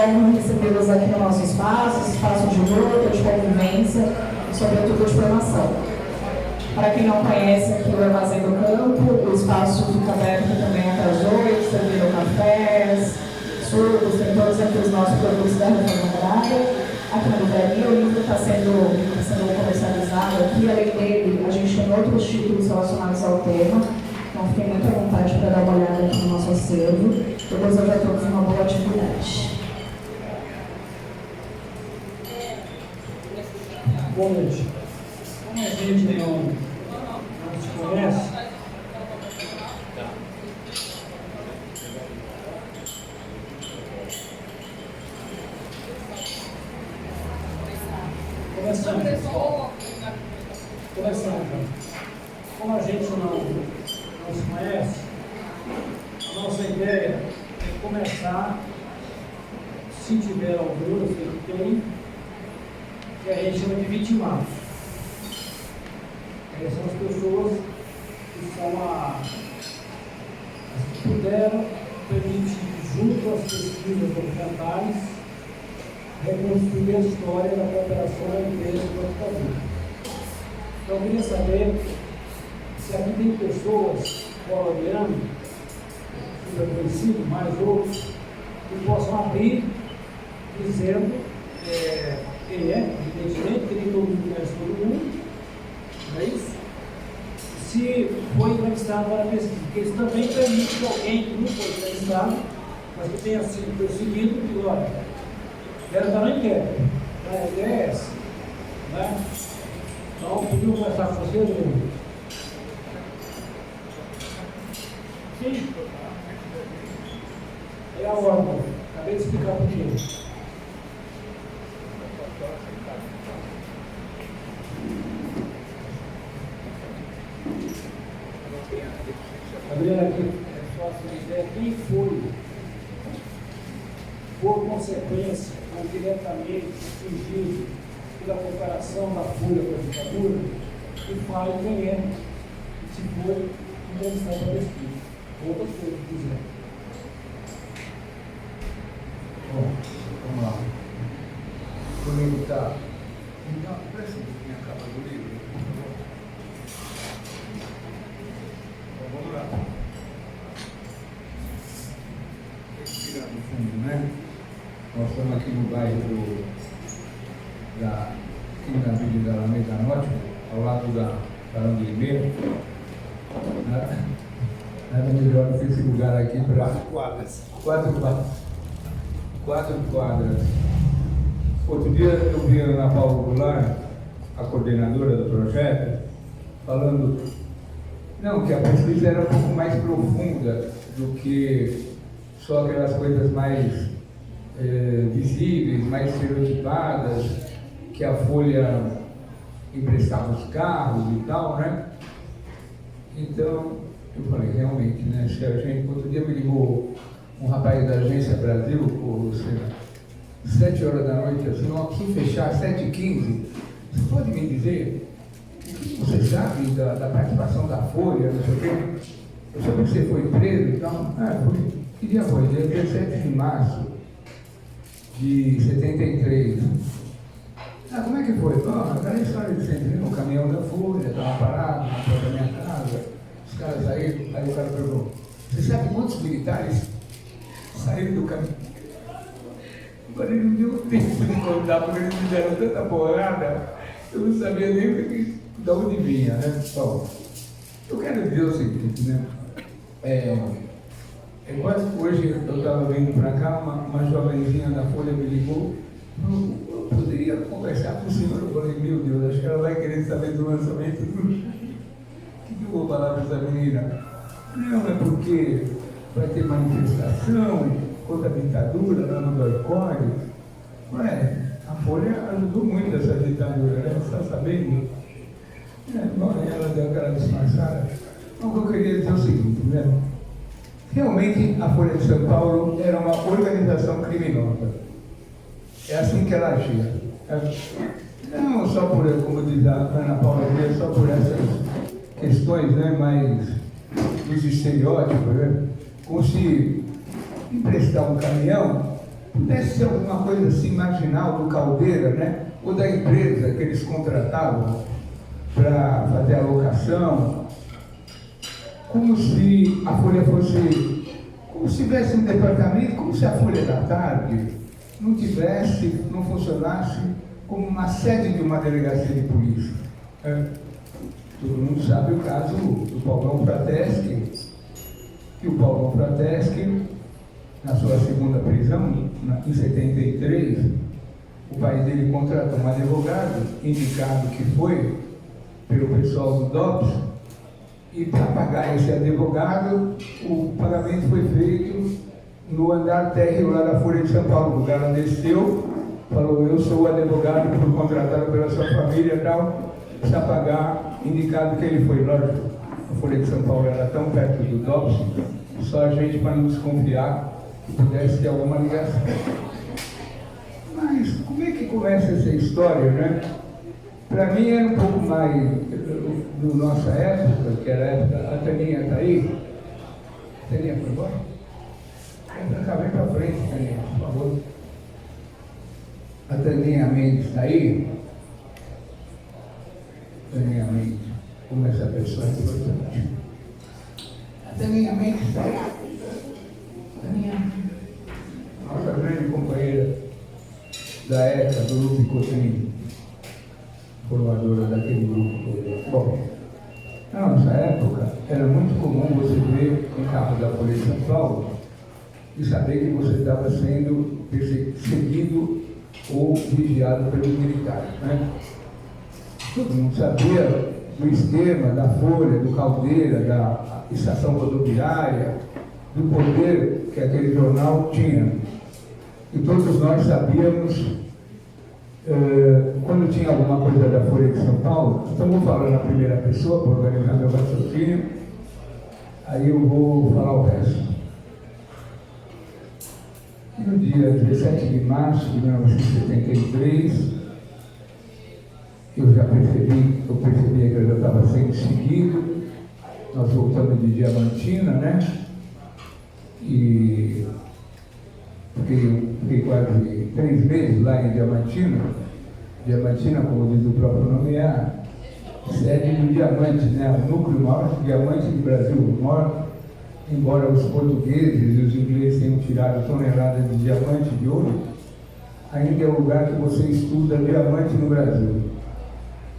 honra recebê-los aqui no nosso espaço de luta, de convivência e, sobretudo, de formação. Para quem não conhece aqui o Armazém do Campo, o espaço fica aberto também até as 8, servindo cafés, sucos, tem todos aqui os nossos produtos da reforma agrária. Aqui na livraria, o livro está sendo comercializado aqui. Além dele, a gente tem outros títulos relacionados ao tema. Então, fiquem muito à vontade para dar uma olhada aqui no nosso acervo. Eu desejo a todos uma boa atividade. Boa noite. Como a gente não se conhece, Começando. Como a gente não se conhece, a nossa ideia é começar, se tiver algum, se tem, que a gente chama de vitimados. São as pessoas que são as que puderam permitir, junto às pesquisas documentais, reconstruir a história da cooperação da empresa do ditadura. Então, eu queria saber se aqui tem pessoas colombianas, que é conhecido, mais outros, que possam abrir dizendo quem é, evidentemente, que nem todo mundo conhece todo mundo, não é isso? Se foi entrevistado para a pesquisa, porque isso também permite que alguém que não foi entrevistado, mas que tenha sido perseguido, diga, olha, quero também quero. A ideia é essa. Né? Então, podia começar com você, Bruno? Sim. É a ordem. Acabei de explicar por quê. Gabriela, aqui, é só a ideia, quem foi, por consequência, ou diretamente, surgido pela comparação da Folha com a ditadura, e fale quem é, se for entrevistado para pesquisa. Outras coisas, se quiser. Bom, vamos lá. Comigo está. Então, presta um pouquinho a capa do livro. Então, vamos lá. Respirar no fundo, né? Nós estamos aqui no bairro aqui na Avenida da Alameda Norte, ao lado da Barão de Limeira. Nada melhor do que esse lugar aqui para 4 quadras. Outro dia eu vi a Ana Paula Goulart, a coordenadora do projeto, falando que a pesquisa era um pouco mais profunda do que só aquelas coisas mais visíveis, mais estereotipadas, que a Folha emprestava os carros e tal, né? Então, eu falei, realmente, né? Se a gente, outro dia me ligou um rapaz da Agência Brasil, ou seja, 7 horas da noite, assim, aqui fechar 7h15, você pode me dizer o que você sabe da participação da Folha, não sei o quê? Eu soube que você foi preso e tal. Que dia foi? Dia 17 de março de 73. Como é que foi? Aquela história de sempre, né? O caminhão da Folha estava parado na porta da minha casa, os caras saíram, aí o cara perguntou, você sabe quantos militares saíram do caminhão? Agora ele não deu tempo de contar, porque eles me deram tanta porrada, eu não sabia nem de onde vinha, né? Bom, eu quero dizer o seguinte, né? Hoje eu estava vindo para cá, uma jovenzinha da Folha me ligou, eu poderia conversar com o senhor. Eu falei, meu Deus, acho que ela vai querer saber do lançamento do... O que eu vou falar para essa menina? Não, é porque vai ter manifestação contra a ditadura lá no boicote. A Folha ajudou muito essa ditadura, né? Você está sabendo? Ela deu aquela disfarçada. Então, o que eu queria dizer é o seguinte, né? Realmente a Folha de São Paulo era uma organização criminosa. É assim que ela agia. Não só por, como diz a Ana Paula Dias, só por essas questões, né, mais dos estereótipos, né? Como se emprestar um caminhão pudesse ser alguma coisa assim marginal do Caldeira, né? Ou da empresa que eles contratavam para fazer a locação, como se a Folha fosse, como se tivesse um departamento, como se a Folha da Tarde não funcionasse como uma sede de uma delegacia de polícia. Todo mundo sabe o caso do Paulão Frateschi, que o Paulão Frateschi, na sua segunda prisão, em 73, o pai dele contratou um advogado, indicado que foi pelo pessoal do DOPS, e para pagar esse advogado, o pagamento foi feito no andar térreo lá da Folha de São Paulo. O cara desceu, falou: eu sou o advogado que foi contratado pela sua família e tal, precisa pagar, indicado que ele foi. Lógico, a Folha de São Paulo era tão perto do DOPS, só a gente para não desconfiar que pudesse ter alguma ligação. Mas como é que começa essa história, né? Para mim era um pouco mais do nossa época, que era a época. A Taninha está aí? A Taninha foi embora? Vem para frente, Taninha, por favor. A Taninha Mendes está aí? Taninha Mendes, como essa pessoa é importante. A Taninha Mendes está aí? Taninha, nossa grande companheira da ECA, do Lupe Coutinho, formadora daquele grupo. Bom, na nossa época, era muito comum você ver em carro da Folha de São Paulo e saber que você estava sendo perseguido ou vigiado pelos militares, né? Todo mundo sabia do esquema da Folha, do Caldeira, da estação rodoviária, do poder que aquele jornal tinha. E todos nós sabíamos, quando tinha alguma coisa da Folha de São Paulo, então vou falar na primeira pessoa para organizar meu raciocínio, aí eu vou falar o resto. No dia 17 de março de 1973, eu percebi que eu já estava sendo seguido. Nós voltamos de Diamantina, né? E fiquei quase 3 meses lá em Diamantina. Diamantina, como diz o próprio nome, é a sede do diamante, né? O núcleo maior de diamante do Brasil. Maior, embora os portugueses e os ingleses tenham tirado toneladas de diamante de ouro, ainda é o lugar que você estuda diamante no Brasil.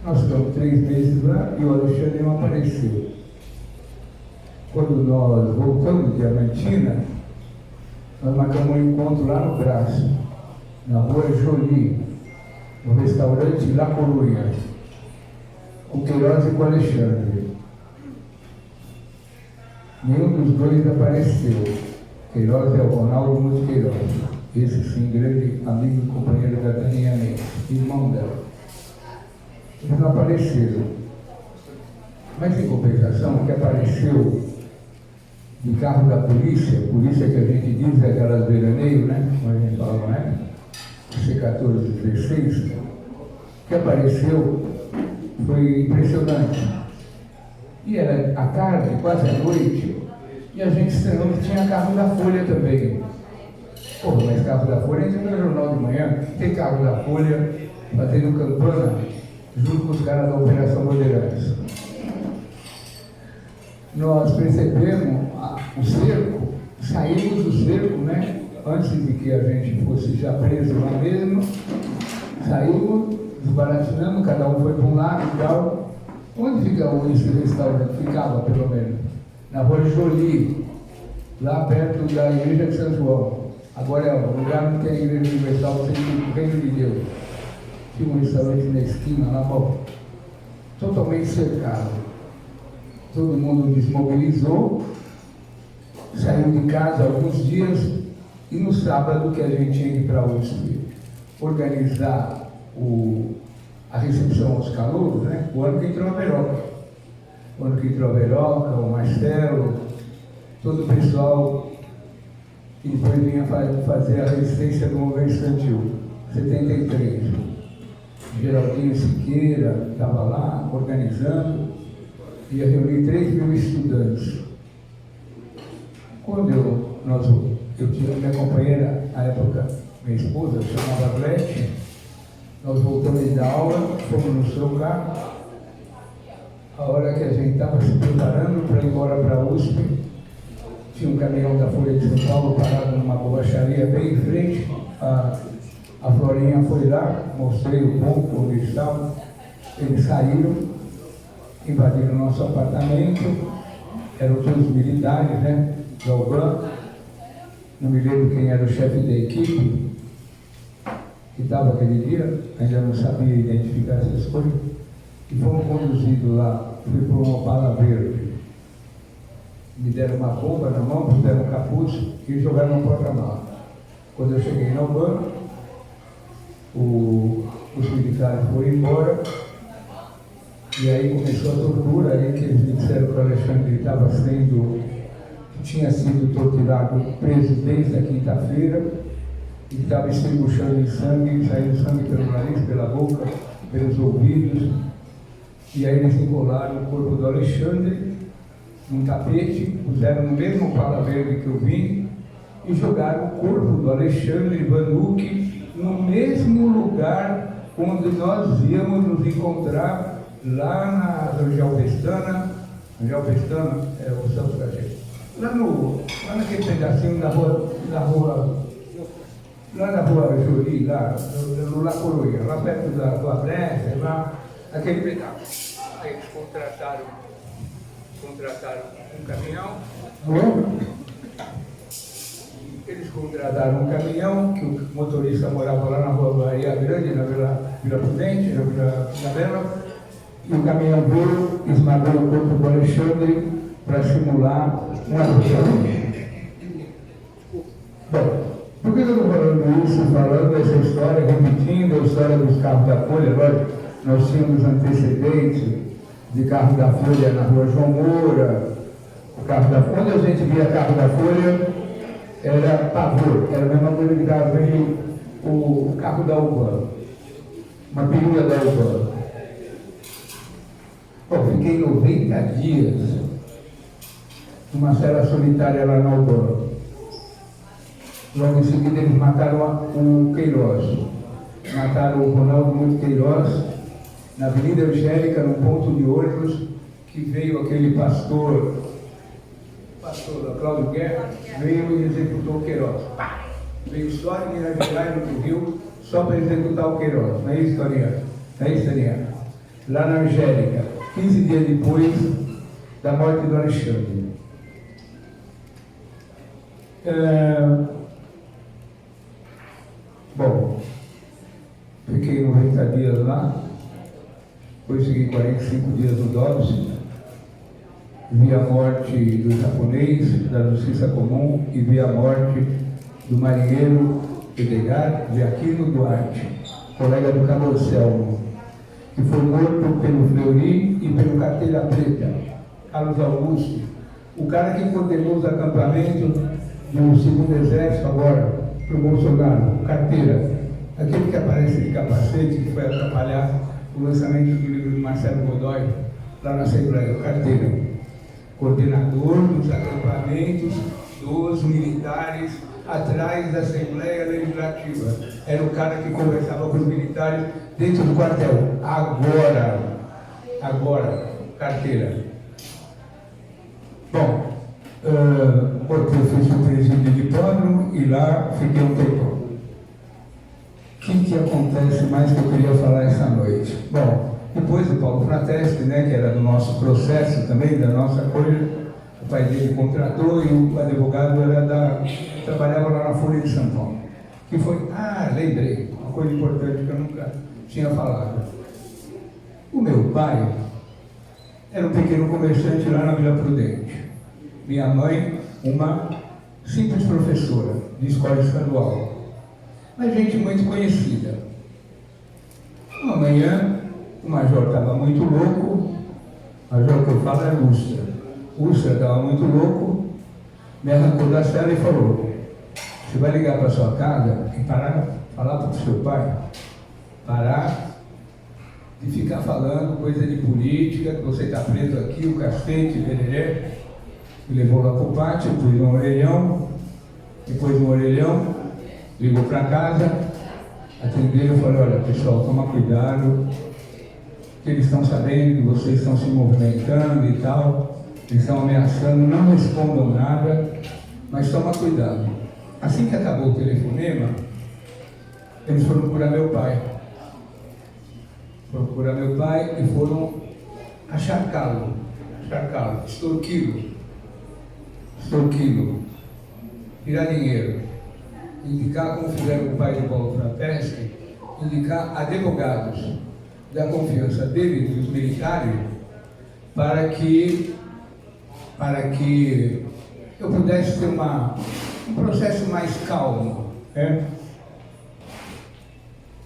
Nós ficamos 3 meses lá e o Alexandre não apareceu. Quando nós voltamos de Diamantina, nós marcamos um encontro lá no Brás, na rua Jolie, no restaurante La Coruña, com Queiroz e com Alexandre. Nenhum dos dois apareceu. Queiroz é o Ronaldo Mundo Queiroz, esse sim, grande amigo e companheiro da Taninha Mendes, irmão dela. Eles não apareceram. Mas em compensação, o que apareceu de carro da polícia que a gente diz é aquelas veraneio, né? Como a gente fala, não é? C14, 16, o que apareceu foi impressionante. E era à tarde, quase à noite, e a gente estranhou que tinha carro da Folha também. Pô, mas carro da Folha entra no jornal de manhã, tem carro da Folha fazendo campanha junto com os caras da Operação Bandeirantes. Nós percebemos o cerco, saímos do cerco, né? Antes de que a gente fosse já preso lá mesmo, saímos, desbaratinamos, cada um foi para um lado e tal. Onde fica esse restaurante? Ficava, pelo menos, na Rua Jolie, lá perto da Igreja de São João. Agora é o lugar onde tem a Igreja Universal, o Reino de Deus. Tinha um restaurante na esquina, lá, bom, totalmente cercado. Todo mundo desmobilizou, saiu de casa alguns dias e no sábado que a gente tinha que ir para a USP organizar a recepção aos calouros, né? O ano que entrou a Veroca. O ano que entrou a Veroca, o Marcelo, todo o pessoal que depois vinha fazer a resistência do movimento estudantil, 73. Geraldinho Siqueira estava lá organizando, ia reunir 3.000 estudantes. Quando eu tinha minha companheira, à época, minha esposa, chamava Glete. Nós voltamos da aula, fomos no seu carro. A hora que a gente estava se preparando para ir embora para a USP, tinha um caminhão da Folha de São Paulo parado numa borracharia bem em frente. A Florinha foi lá, mostrei o ponto onde estavam. Eles saíram, invadiram o nosso apartamento. Eram todos militares, né? Da UBAN. Não me lembro quem era o chefe da equipe que estava aquele dia, ainda não sabia identificar essas coisas. E fomos conduzidos lá, fui para uma Opala verde. Me deram uma bomba na mão, puseram um capuz e jogaram no porta-malas. Quando eu cheguei na UBAN, os militares foram embora. E aí começou a tortura, aí que eles me disseram que o Alexandre tinha sido torturado, preso desde a quinta-feira, e estava estribuchando em sangue, saindo sangue pelo nariz, pela boca, pelos ouvidos. E aí eles enrolaram o corpo do Alexandre num tapete, puseram no mesmo Opala verde que eu vi, e jogaram o corpo do Alexandre Vanucchi no mesmo lugar onde nós íamos nos encontrar lá na região Pestana, é o Santo da gente. Lá naquele pedacinho da rua, lá na rua Juri, lá no La Coruña, lá perto da Rua Bressa, lá, aquele pedaço. Aí eles contrataram um caminhão. Eles contrataram um caminhão, que o motorista morava lá na Rua Bahia Grande, na Vila Prudente, na Vila Bela. E o caminhão veio, esmagou o corpo do Alexandre para simular uma luta. Bom, por que eu estou falando isso, falando essa história, repetindo a história dos carros da Folha? Lógico, nós tínhamos antecedentes de carro da Folha na Rua João Moura. O carro da Folha, a gente via carro da Folha, era pavor, era a mesma coisa que estava vendo o carro da UBAN, uma perua da UBAN. Bom, fiquei 90 dias numa cela solitária lá na UBAN. Logo em seguida eles mataram o Queiroz. Mataram o Ronaldo Muito Queiroz na Avenida Angélica, num ponto de ônibus, que veio aquele pastor Cláudio Guerra, veio e executou o Queiroz. Pá! Veio só em Minas Gerais, no Rio, só para executar o Queiroz. Não é isso, Toninha? Não é isso, Toninha? Lá na Angélica, 15 dias depois da morte do Alexandre. Bom, fiquei 90 dias lá, depois fiquei 45 dias no DOPS, vi a morte do japonês, da justiça comum, e vi a morte do marinheiro Edgar de Aquino Duarte, colega do Carlos que foi morto pelo Fleury e pelo Carteira Preta, Carlos Augusto, o cara que coordenou os acampamentos do segundo exército agora, para o Bolsonaro, Carteira, aquele que aparece de capacete, que foi atrapalhar o lançamento do livro de Marcelo Godoy, lá na Assembleia, Carteira, coordenador dos acampamentos dos militares atrás da Assembleia Legislativa. Era o cara que conversava com os militares dentro do quartel. Agora, Carteira. Bom, eu fiz o presídio de Hipódromo e lá fiquei um tempo. O que acontece mais que eu queria falar essa noite? Bom, depois do Paulo Frateschi, né, que era do nosso processo também, da nossa coisa, o pai dele contratou e o advogado trabalhava lá na Folha de São Paulo. Que foi, lembrei, uma coisa importante que eu nunca tinha falado. O meu pai era um pequeno comerciante lá na Vila Prudente. Minha mãe, uma simples professora de escola estadual, mas gente muito conhecida. Uma manhã, o major estava muito louco, o major que eu falo é Ustra. Ustra estava muito louco, me arrancou da cela e falou: você vai ligar para sua casa e falar para o seu pai, parar de ficar falando coisa de política, que você está preso aqui, o cacete, vereré. Me levou lá para o pátio, pus um orelhão, depois um orelhão, Ligou para casa, atenderam e falou, olha pessoal, toma cuidado, que eles estão sabendo que vocês estão se movimentando e tal, eles estão ameaçando, não respondam nada, mas toma cuidado. Assim que acabou o telefonema, eles foram procurar meu pai. Foram procurar meu pai e foram acharcá-lo, extorquí-lo, tirar dinheiro, indicar, como fizeram com o pai de Paulo Fratteschi, indicar advogados da confiança dele e dos militares para que eu pudesse ter um processo mais calmo. Né?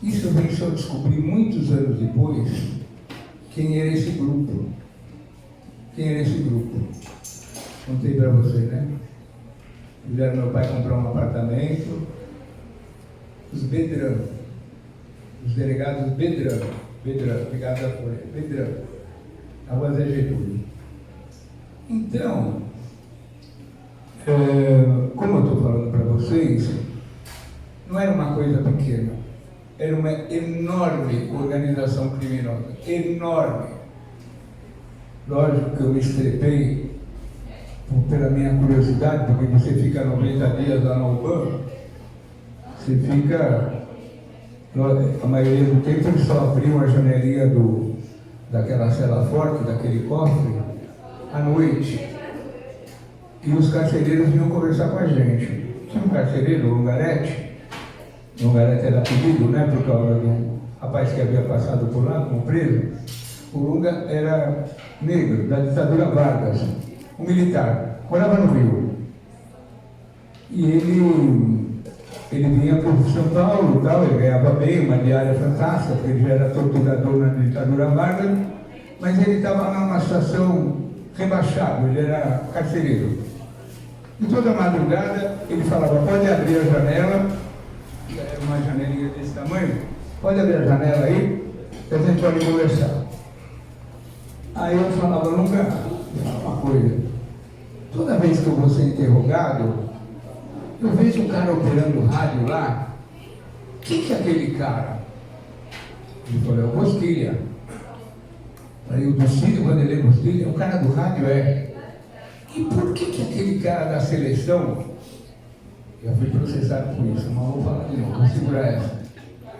Isso eu vim só descobrir muitos anos depois quem era esse grupo. Contei para você, né? Fizeram meu pai comprar um apartamento. Os Bedran, os delegados Bedran, obrigado da Folha, Bedran, na rua Zé Getúlio. Então, como eu estou falando para vocês, não era uma coisa pequena, era uma enorme organização criminosa, enorme. Lógico que eu me estrepei pela minha curiosidade, porque você fica 90 dias lá na UBAN, você fica, a maioria do tempo eles só abriam a janelinha daquela cela forte, daquele cofre, à noite. E os carcereiros vinham conversar com a gente. Tinha um carcereiro, o Lungarete era apelido, né, por causa do rapaz que havia passado por lá como preso. O Lunga era negro, da ditadura Vargas, um militar, morava no Rio. E ele vinha para São Paulo, tal, ele ganhava bem, uma diária fantástica, porque ele já era torturador na ditadura Vargas, mas ele estava numa situação rebaixada, ele era carcereiro. E toda madrugada ele falava, pode abrir a janela, era uma janelinha desse tamanho, pode abrir a janela aí, que a gente pode conversar. Aí eu falava, Lunga, fala uma coisa, toda vez que eu vou ser interrogado, eu vejo um cara operando rádio lá, quem que é aquele cara? Ele falou, é o Bosquilha. Falei, o Bosquilha, quando ele é Bosquilha, o cara do rádio é. E por que aquele cara da seleção, já fui processado por isso, mas vou falar de novo, vou segurar essa.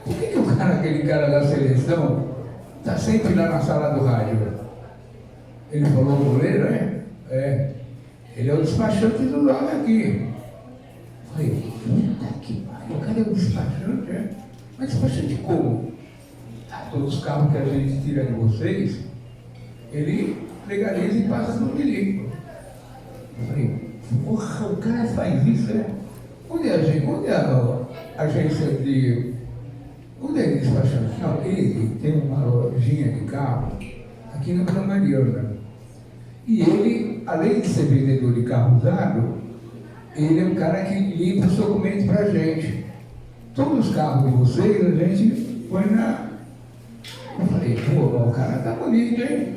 Por que aquele cara da seleção está sempre lá na sala do rádio? Ele falou, o goleiro, é? É. Ele é o despachante do nome aqui. Falei, puta que pariu, o cara é o despachante, é? Mas despachante como? Todos os carros que a gente tira de vocês, ele legaliza e passa no milico. Eu falei, porra, o cara faz isso, né? Onde é a agência de... Onde é que despachante? Não, ele tem uma lojinha de carro aqui na Vila Mariana. E ele, além de ser vendedor de carro usado, ele é um cara que limpa os documentos para a gente. Todos os carros de vocês, a gente põe na... Eu falei, pô, o cara tá bonito, hein?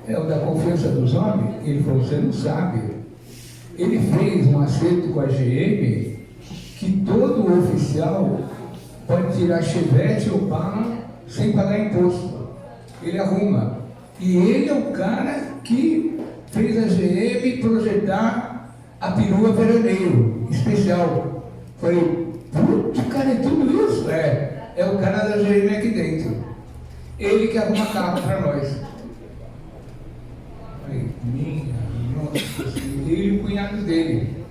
É o da confiança dos homens. Ele falou, você não sabe. Ele fez um acerto com a GM que todo oficial pode tirar Chevette ou Palma sem pagar imposto. Ele arruma. E ele é o cara que fez a GM projetar a perua veraneiro especial. Falei, putz, cara, é tudo isso? É o cara da GM aqui dentro. Ele que arruma carro para nós. Falei, minha nossa, ele e o cunhado dele.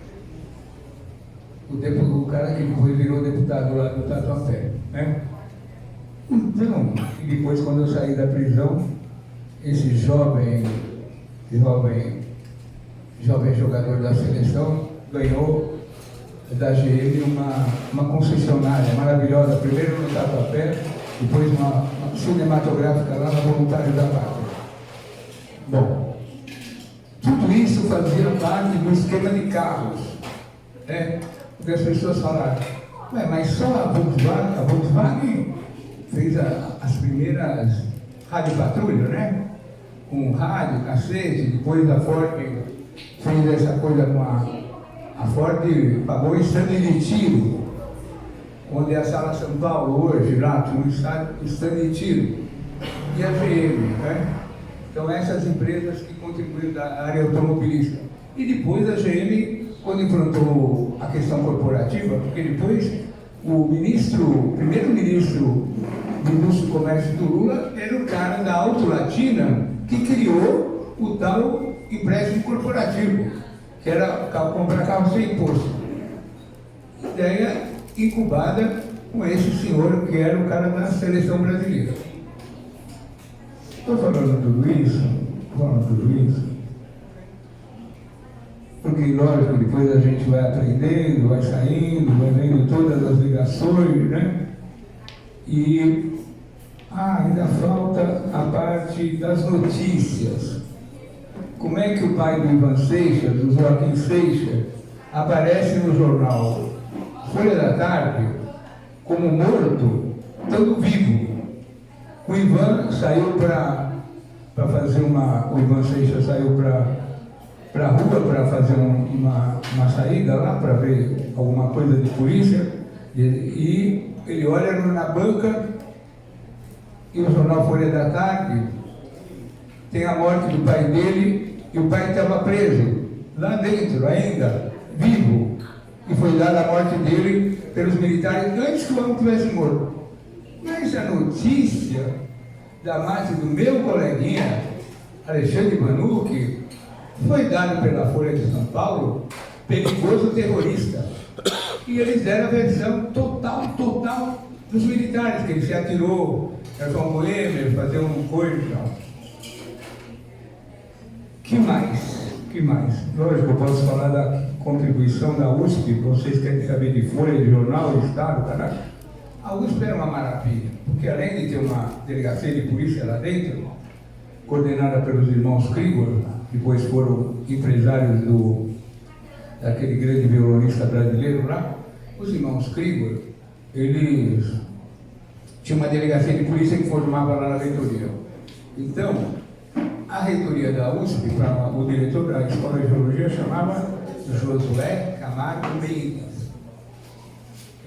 O cara que depois virou deputado lá do Tatuapé, né? Então, e depois quando eu saí da prisão, esse jovem jogador da seleção ganhou da GM uma concessionária maravilhosa, primeiro no Tatuapé, depois uma cinematográfica lá na Voluntários da Pátria. Bom, tudo isso fazia parte do esquema de carros, né? Porque as pessoas falaram, mas só a Volkswagen fez as primeiras rádio patrulha, né? Com rádio, cacete, depois a Ford fez essa coisa com a Ford pagou em stand de tiro. onde é a Sala São Paulo hoje, lá tinha um stand de tiro, e a GM, né? Então essas empresas que contribuíram da área automobilística. E depois a GM, quando enfrentou a questão corporativa, porque depois o primeiro-ministro do Indústria e Comércio do Lula era o cara da Auto Latina que criou o tal empréstimo corporativo, que era comprar carro sem imposto. Ideia incubada com esse senhor que era o cara da seleção brasileira. Estou falando tudo isso, porque lógico, depois a gente vai aprendendo, vai saindo, vai vendo todas as ligações, né? E ainda falta a parte das notícias. Como é que o pai do Ivan Seixas, do Joaquim Seixas, aparece no jornal Folha da Tarde como morto, estando vivo? O Ivan saiu para fazer o Ivan Seixas saiu para a rua para fazer uma saída lá para ver alguma coisa de polícia, e ele olha na banca e o jornal Folha da Tarde tem a morte do pai dele, e o pai estava preso lá dentro ainda, vivo, e foi dada a morte dele pelos militares antes que o homem tivesse morto. Mas a notícia da morte do meu coleguinha Alexandre Vanucchi foi dada pela Folha de São Paulo, perigoso terrorista. E eles deram a versão total dos militares, que ele se atirou, era só um Boêmio, fazer um coisa e tal. Que mais? Lógico, eu posso falar da contribuição da USP, vocês querem saber de Folha, de jornal, de Estado, caralho. A USP era uma maravilha, porque além de ter uma delegacia de polícia lá dentro, coordenada pelos irmãos Krigor, depois foram empresários daquele grande violonista brasileiro lá, os irmãos Krigor, eles tinham uma delegacia de polícia que formava lá na reitoria. Então, a reitoria da USP, o diretor da Escola de Geologia, chamava Josué Camargo Mendes.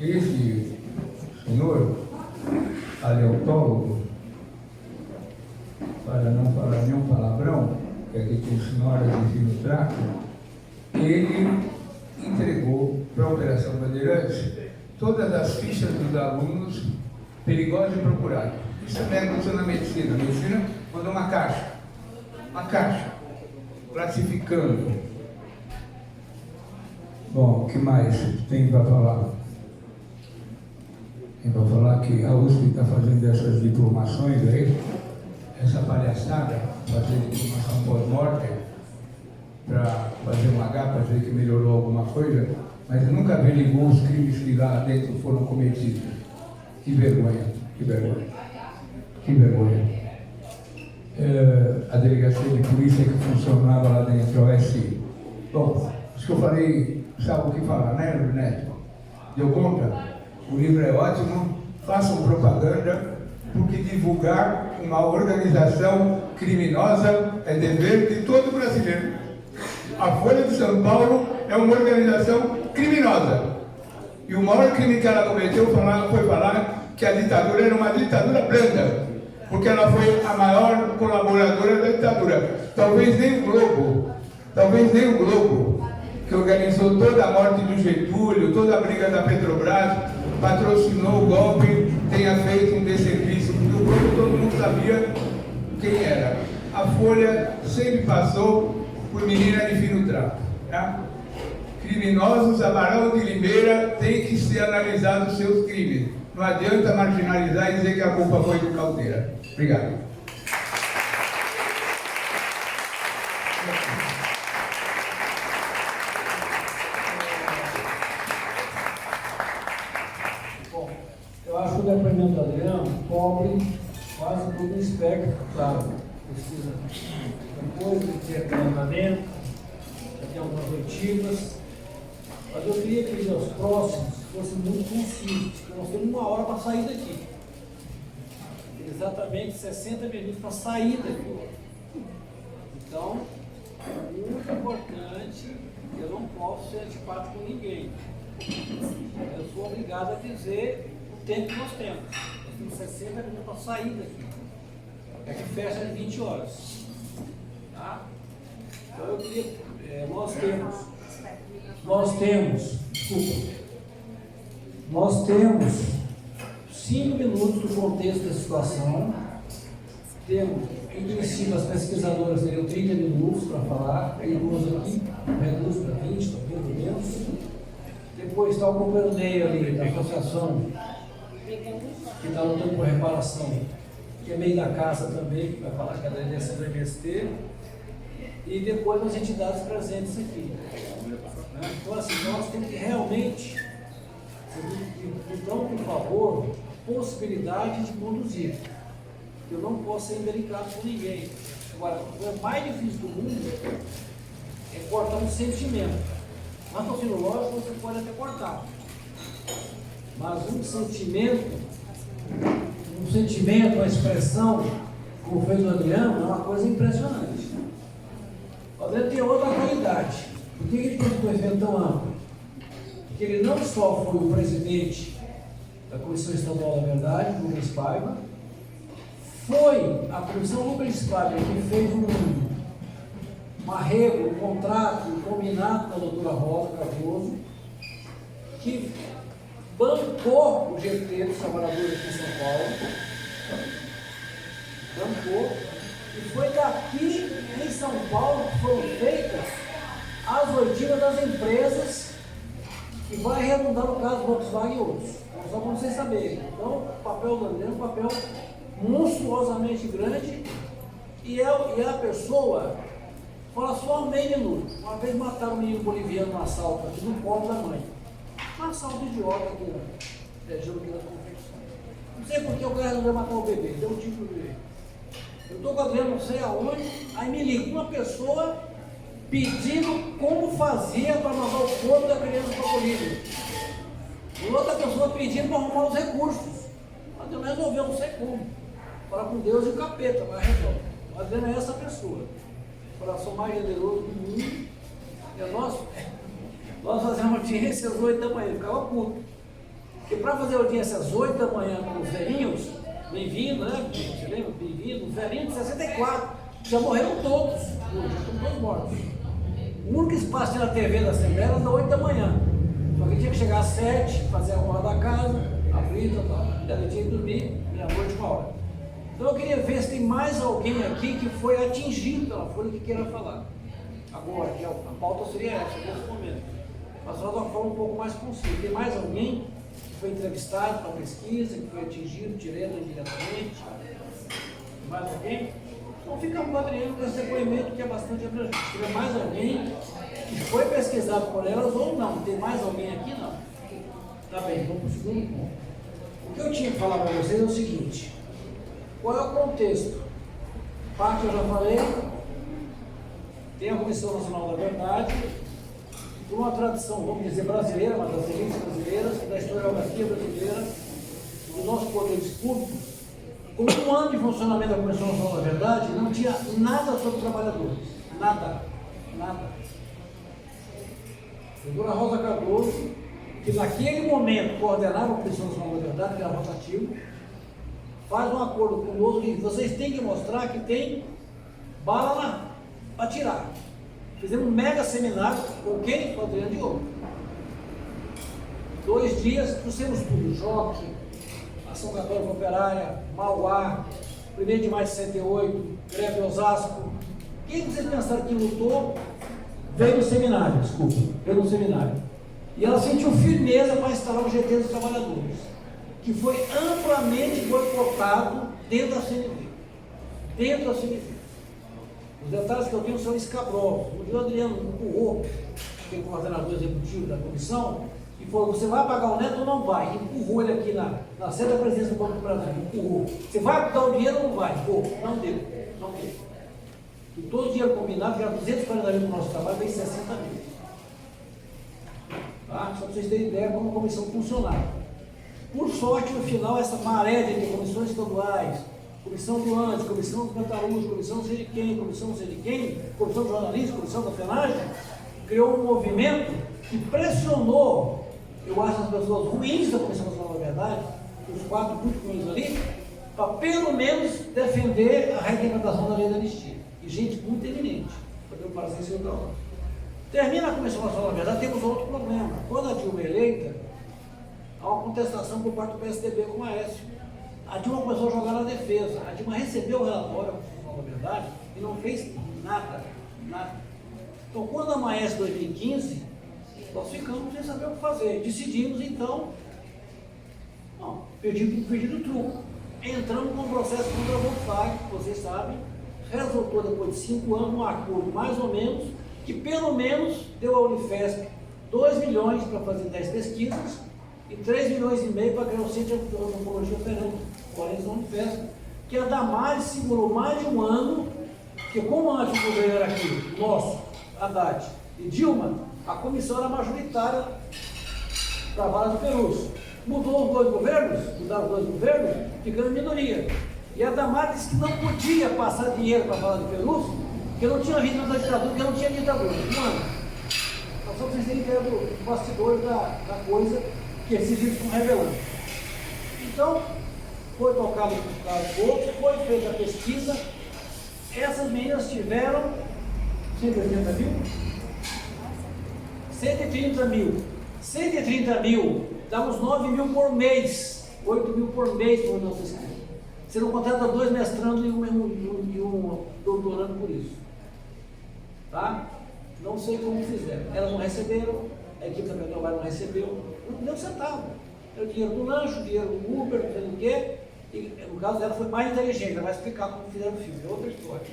Esse senhor, paleontólogo, para não falar nenhum palavrão, que aqui tem senhoras de fino trato, ele entregou para a Operação Bandeirantes todas as fichas dos alunos perigosos e procurados. Isso também aconteceu na medicina. A medicina mandou uma caixa, classificando. Bom, o que mais tem para falar? Tem para falar que a USP está fazendo essas diplomações aí, essa palhaçada, fazer diplomação pós-morte, para fazer um H, para dizer que melhorou alguma coisa, mas nunca averiguou os crimes que lá dentro foram cometidos. Que vergonha. A delegacia de polícia que funcionava lá dentro, a OSI. Bom, acho que eu falei, sabe o que falar, né, Neto? Deu conta? O livro é ótimo, façam propaganda, porque divulgar uma organização criminosa é dever de todo brasileiro. A Folha de São Paulo é uma organização criminosa. E o maior crime que ela cometeu foi falar que a ditadura era uma ditadura branda, porque ela foi a maior colaboradora da ditadura. Talvez nem o Globo, que organizou toda a morte do Getúlio, toda a briga da Petrobras, patrocinou o golpe, tenha feito um desserviço, porque o Globo todo mundo sabia quem era. A Folha sempre passou por menina de fino trato. Tá? Criminosos, Amaral de Limeira, tem que ser analisado os seus crimes. Não adianta marginalizar e dizer que a culpa foi do Caldeira. Obrigado. Bom, eu acho que o depoimento do Adriano cobre quase todo o espectro, claro. Precisa depois de ter treinamento, ter algumas oitivas. Mas eu queria que os próximos fossem muito concisos, porque nós temos 1 hora para sair daqui. Exatamente 60 minutos para sair daqui. Então, é muito importante, eu não posso ser antipático com ninguém. Eu sou obrigado a dizer o tempo que nós temos. Nós temos 60 minutos para sair daqui. É que fecha às 20 horas. Tá? Então eu queria. Nós temos 5 minutos do contexto da situação. Temos, em princípio, as pesquisadoras teriam 30 minutos para falar, aí nós aqui reduz para 20, talvez menos. Depois está o companheiro Ney ali, da associação, que está lutando por reparação, que é meio da casa também, que vai falar que é da eleição do MST. E depois as entidades presentes aqui. Então, assim, nós temos que realmente, então, por favor, possibilidade de conduzir. Eu não posso ser indelicado com ninguém. Agora, o mais difícil do mundo é cortar um sentimento. Raciocínio lógico você pode até cortar. Mas um sentimento, uma expressão, como fez o Adriano, é uma coisa impressionante. O Adriano tem outra qualidade. Por que ele teve um evento tão amplo? Porque ele não só foi o presidente da Comissão Estadual da Verdade, Rubens Paiva, foi a Comissão Rubens Paiva que fez um arrego, um contrato, um combinado com a doutora Rosa Cardoso, que bancou o GT dos trabalhadores aqui em São Paulo, bancou, e foi daqui em São Paulo que foram feitas as oitivas das empresas, que vai redundar no caso do Volkswagen e outros. Só para vocês saberem. Então, o papel do André é um papel monstruosamente grande, e a pessoa fala só meio minuto. Uma vez mataram um menino boliviano no assalto aqui no colo da mãe. Um assalto idiota aqui na região aqui da confecção. Não sei porque o cara resolveu matar o bebê, deu um tiro no bebê. Eu estou com a Adriana não sei aonde, aí me liga uma pessoa pedindo como fazia para mandar o corpo da criança para a Bolívia. E outra pessoa pedindo para arrumar os recursos. Mas eu resolveu, não sei como. Falar com Deus e o capeta, mas resolve. A Adriana é essa pessoa. O coração mais generoso do mundo. E nós fazemos audiência às 8 da manhã, ficava puto. Porque para fazer audiência às 8 da manhã com os velhinhos, bem-vindo, né? Você lembra? Bem-vindo, os velhinhos de 64, já morreram todos, já estão todos mortos. O único espaço na TV da Assembleia era às 8 da manhã. Só que tinha que chegar às 7, fazer a hora da casa, abrir e tal. Ela tinha que dormir, meia-noite, 1h. Então eu queria ver se tem mais alguém aqui que foi atingido pela Folha que queira falar. Agora, que a pauta seria essa, nesse momento. Mas só de uma forma um pouco mais concisa. Tem mais alguém que foi entrevistado para a pesquisa, que foi atingido, direto ou indiretamente? Mais alguém? Então fica com o Adriano com esse depoimento que é bastante abrangente. Se tiver mais alguém que foi pesquisado por elas ou não, tem mais alguém aqui? Não. Tá bem, vamos para o segundo ponto. O que eu tinha que falar para vocês é o seguinte: qual é o contexto? Parte eu já falei, tem a Comissão Nacional da Verdade, por uma tradição, vamos dizer, brasileira, uma das elites brasileiras, da historiografia brasileira, dos nossos poderes públicos. Com um ano de funcionamento da Comissão Nacional da Verdade, não tinha nada sobre trabalhadores. Nada. Nada. A doutora Rosa Cardoso, que naquele momento coordenava a Comissão Nacional da Verdade, que era rotativo, faz um acordo conosco e diz: vocês têm que mostrar que tem bala lá para tirar. Fizemos um mega seminário com quem? Com o Adriano Diogo. 2 dias, trouxemos tudo: Joque, Ação Católica Operária, Mauá, 1º de maio de 68, greve Osasco. Quem vocês pensaram que lutou? Veio no seminário, veio no seminário. E ela sentiu firmeza para instalar o GT dos Trabalhadores, que foi amplamente boicotado dentro da CNV. Dentro da CNV. Os detalhes que eu tenho são escabrosos. Um dia o Adriano empurrou, que é o coordenador executivo da comissão, e falou: você vai pagar o neto ou não vai? Empurrou ele aqui na sede da presidência do Banco do Brasil. Empurrou. Você vai dar o dinheiro ou não vai? Pô, não deu. Não deu. E todo o dinheiro combinado, que era 240 mil do nosso trabalho, veio 60 mil. Tá? Só para vocês terem ideia como a comissão funcionava. Por sorte, no final, essa maré de comissões estaduais, comissão do ANDES, comissão do metalúrgico, comissão não sei de quem, comissão não sei de quem, comissão de jornalismo, comissão da FENAGE, criou um movimento que pressionou eu acho as pessoas ruins da Comissão Nacional da Verdade, os 4 muito ruins ali, para pelo menos defender a reimplementação da lei da anistia. E gente muito eminente, para eu parecer sem outra hora. Termina a Comissão Nacional da Verdade, temos outro problema. Quando a Dilma é eleita, há uma contestação por parte do PSDB com o Aécio. A Dilma começou a jogar na defesa. A Dilma recebeu o relatório da Comissão Nacional da Verdade e não fez nada. Então, quando amanhece 2015, nós ficamos sem saber o que fazer. Decidimos, então, pedir o truco. Entramos com um processo contra a Volkswagen, que vocês sabem, resultou depois de 5 anos um acordo mais ou menos, que pelo menos deu à Unifesp 2 milhões para fazer 10 pesquisas e 3 milhões e meio para criar o Centro de Antropologia Fernando Lourenço da Unifesp, que a Damares segurou mais de um ano, porque como antes o governo era aqui, nosso, Haddad e Dilma, a comissão era majoritária para a Vara do Perus. Mudou os 2 governos, mudaram os 2 governos, ficando em minoria. E a Damares disse que não podia passar dinheiro para a Vara do Perus, porque não tinha havido na ditadura, porque não tinha ditadura. Mano, só para vocês terem ideia do bastidor da coisa que esses vídeos estão revelando. Então, foi tocado o outro, foi feita a pesquisa, essas meninas tiveram 180 mil? 130 mil. 130 mil, dá uns 9 mil por mês, 8 mil por mês por nossa pesquisa. Você não contrata 2 mestrandos e um doutorando por isso. Tá? Não sei como fizeram. Elas não receberam, a equipe da Petrobras não recebeu, não deu centavo. Era o dinheiro do lanche, o dinheiro do Uber, não sei o quê. E, no caso dela foi mais inteligente, ela vai explicar como fizeram o filme, é outra história.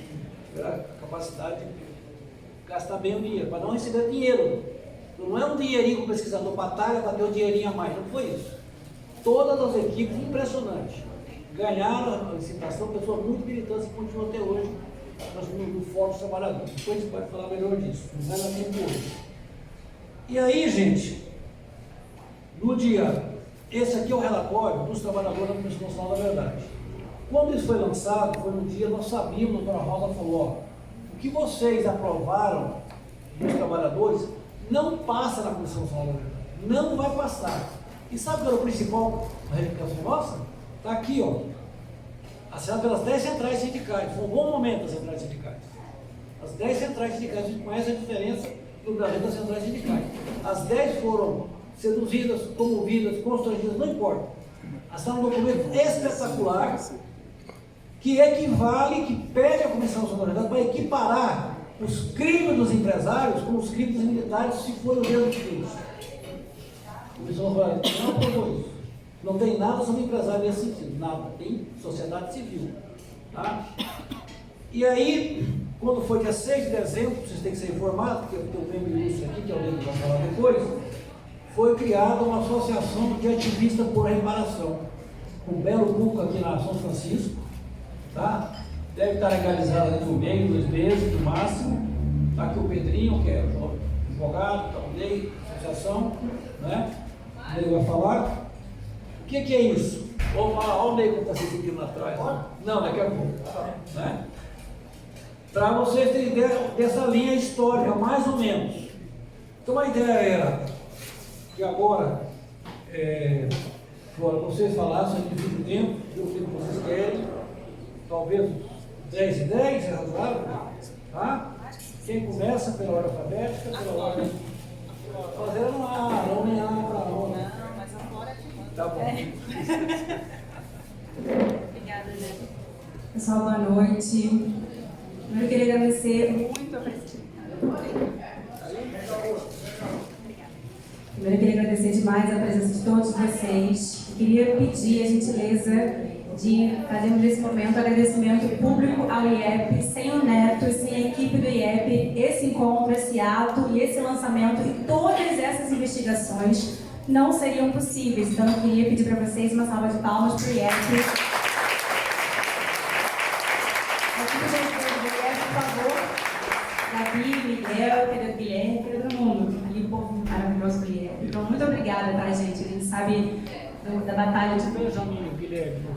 A capacidade de gastar bem o dinheiro, para não receber dinheiro. Não é um dinheirinho que o pesquisador batalha para ter um dinheirinho a mais, não foi isso. Todas as equipes, impressionantes, ganharam a licitação, pessoas muito militantes que continuam até hoje no Fórum dos Trabalhadores. Depois a gente pode falar melhor disso, não vai dar tempo hoje. E aí, gente, no dia, esse aqui é o relatório dos trabalhadores da Comissão Nacional da Verdade. Quando isso foi lançado, foi no dia, nós sabíamos, a doutora Rosa falou, o que vocês aprovaram dos trabalhadores não passa na Comissão Nacional da Verdade, não vai passar. E sabe qual era o principal reivindicação nossa? Está aqui, ó, assinado pelas 10 centrais sindicais. Foi um bom momento as centrais sindicais. As 10 centrais sindicais, a gente conhece a diferença no Brasil das centrais sindicais. As 10 foram seduzidas, comovidas, constrangidas, não importa. Assinaram um documento espetacular que equivale, que pede à Comissão Nacional da Verdade para equiparar os crimes dos empresários com os crimes dos militares, se for o mesmo crime. A Comissão Nacional da Verdade não aprovou isso. Não tem nada sobre empresário nesse sentido, nada. Tem sociedade civil. Tá? E aí, quando foi dia 6 de dezembro, vocês têm que ser informados, porque eu tenho isso aqui, que é o link que vai falar depois, foi criada uma associação de ativistas por reparação. Um belo buco aqui na São Francisco, tá? Deve estar legalizado dentro do meio, 2 meses, no máximo. Está aqui o Pedrinho, que é advogado, tá, o Ney, associação, né? Ele vai falar. O que é isso? Olha o Ney que está se seguindo lá atrás. Né? Não, daqui a pouco. Né? Para vocês terem ideia dessa linha histórica, mais ou menos. Então a ideia era que agora, vocês falassem, de muito tempo, o que vocês querem, talvez 10 e 10, é razoável, tá? Quem começa pela ordem alfabética, pela ordem. Fazer não nem para não, né? Não, mas agora é que. Tá bom. Obrigada, Zé. Pessoal, boa noite. Eu queria agradecer Muito obrigada. Primeiro, eu queria agradecer demais a presença de todos vocês. Eu queria pedir a gentileza de fazermos nesse momento agradecimento público ao IEP. Sem o Neto, sem a equipe do IEP, esse encontro, esse ato e esse lançamento e todas essas investigações não seriam possíveis. Então, eu queria pedir para vocês uma salva de palmas para o IEP. Aqui, por favor, Gabi, Miguel, Pedro Guilherme, todo mundo. Ali, o povo maravilhoso do IEP. Então, muito obrigada, tá, gente? A gente sabe da batalha de... Benjamin, Guilherme.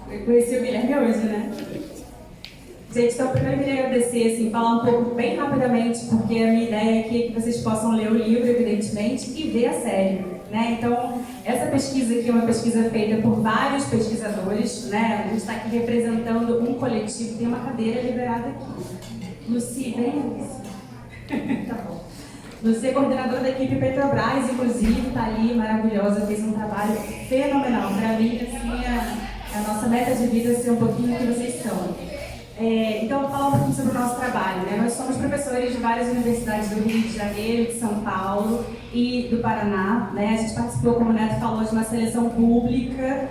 Eu conheci o Guilherme hoje, né? Gente, então primeiro eu queria agradecer, assim, falar um pouco bem rapidamente, porque a minha ideia aqui é que vocês possam ler o livro, evidentemente, e ver a série, né? Então, essa pesquisa aqui é uma pesquisa feita por vários pesquisadores, né? A gente está aqui representando um coletivo, tem uma cadeira liberada aqui. Luci, vem, Luci. Tá bom. Luci é coordenadora da equipe Petrobras, inclusive, está ali, maravilhosa, fez um trabalho fenomenal. Para mim, assim, a nossa meta de vida é ser um pouquinho o que vocês são. Então, vou falar um pouquinho sobre o nosso trabalho, né? Nós somos professores de várias universidades do Rio de Janeiro, de São Paulo e do Paraná, né? A gente participou, como o Neto falou, de uma seleção pública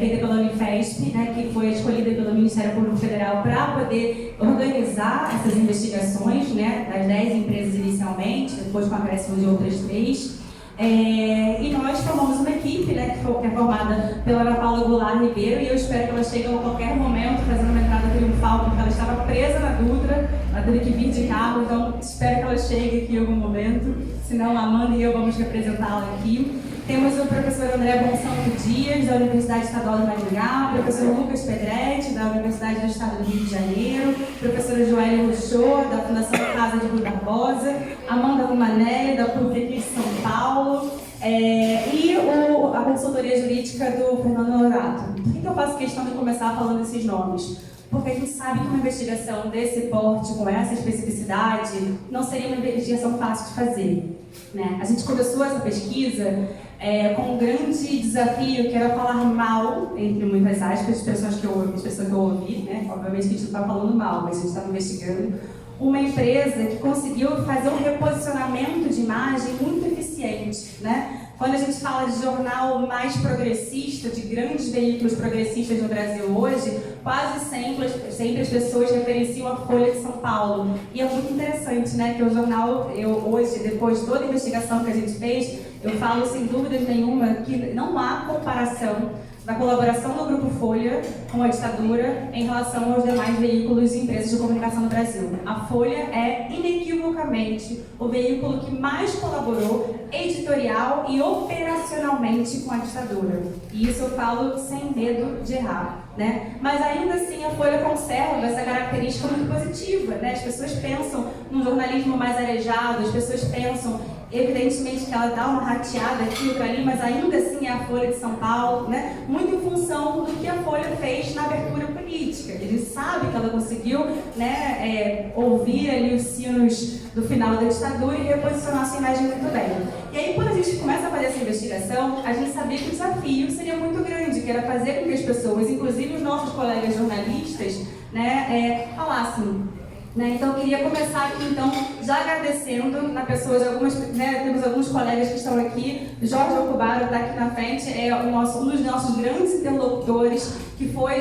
feita pela Unifesp, né? Que foi escolhida pelo Ministério Público Federal para poder organizar essas investigações, né? Das 10 empresas inicialmente, depois com a acréscimo de outras 3. E nós formamos uma equipe, né, que é formada pela Ana Paula Goulart Ribeiro, e eu espero que ela chegue a qualquer momento fazendo uma entrada triunfal, porque ela estava presa na Dutra, ela teve que vir de carro, então espero que ela chegue aqui em algum momento, senão a Amanda e eu vamos representá-la aqui. Temos o professor André Bonsanto Dias, da Universidade Estadual do Maringá, o professor Lucas Pedretti, da Universidade do Estado do Rio de Janeiro, a professora Joélia Rochot, da Fundação Casa de Rui Barbosa, Amanda Romanelli, da PUC aqui de São Paulo, e a consultoria jurídica do Fernando Norato. Por que eu faço questão de começar falando esses nomes? Porque a gente sabe que uma investigação desse porte, com essa especificidade, não seria uma investigação fácil de fazer, né? A gente começou essa pesquisa com um grande desafio, que era falar mal, entre muitas aspas, as pessoas que eu ouvi, né? Obviamente que a gente não está falando mal, mas a gente estava investigando uma empresa que conseguiu fazer um reposicionamento de imagem muito eficiente, né? Quando a gente fala de jornal mais progressista, de grandes veículos progressistas no Brasil hoje, quase sempre as pessoas referenciam a Folha de São Paulo. E é muito interessante, né, que o jornal, hoje, depois de toda a investigação que a gente fez, eu falo sem dúvida nenhuma que não há comparação da colaboração do Grupo Folha com a ditadura em relação aos demais veículos e empresas de comunicação no Brasil. A Folha é inequivocamente o veículo que mais colaborou editorial e operacionalmente com a ditadura. E isso eu falo sem medo de errar, né? Mas ainda assim a Folha conserva essa característica muito positiva, né? As pessoas pensam num jornalismo mais arejado, as pessoas pensam, evidentemente, que ela dá uma rateada aqui ou ali, mas ainda assim é a Folha de São Paulo, né? Muito em função do que a Folha fez na abertura política. Ele sabe que ela conseguiu, né, ouvir ali os sinos do final da ditadura e reposicionar sua imagem muito bem. E aí, quando a gente começa a fazer essa investigação, a gente sabia que o desafio seria muito grande, que era fazer com que as pessoas, inclusive os nossos colegas jornalistas, né, falassem. Né? Então, eu queria começar aqui, então, já agradecendo na pessoa de algumas, né, temos alguns colegas que estão aqui. Jorge Alcubaro está aqui na frente, é um dos nossos grandes interlocutores, que foi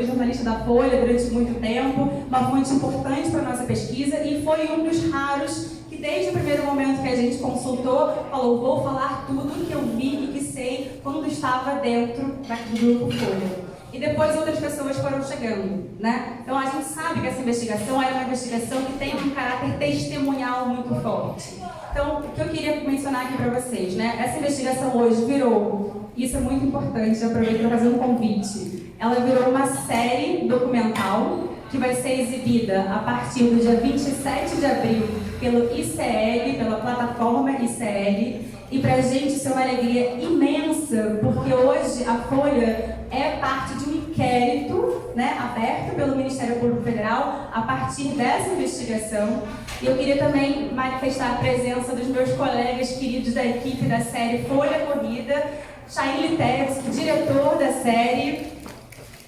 jornalista da Folha durante muito tempo, uma fonte importante para a nossa pesquisa, e foi um dos raros que, desde o primeiro momento que a gente consultou, falou: vou falar tudo que eu vi e que sei quando estava dentro do Grupo Folha. E depois outras pessoas foram chegando, né? Então a gente sabe que essa investigação era uma investigação que tem um caráter testemunhal muito forte. Então, o que eu queria mencionar aqui para vocês, né? Essa investigação hoje virou, isso é muito importante, eu aproveito para fazer um convite. Ela virou uma série documental que vai ser exibida a partir do dia 27 de abril pelo ICL, pela plataforma ICL. E para a gente isso é uma alegria imensa, porque hoje a Folha é parte de um inquérito, né, aberto pelo Ministério Público Federal a partir dessa investigação. E eu queria também manifestar a presença dos meus colegas queridos da equipe da série Folha Corrida, Chaim Litevski, diretor da série,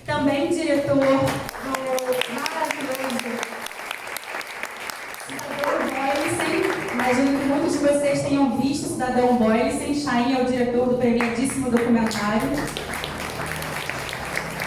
também diretor do maravilhoso Imagino que muitos de vocês tenham visto Cidadão Boysen. Chaim é o diretor do premiadíssimo documentário.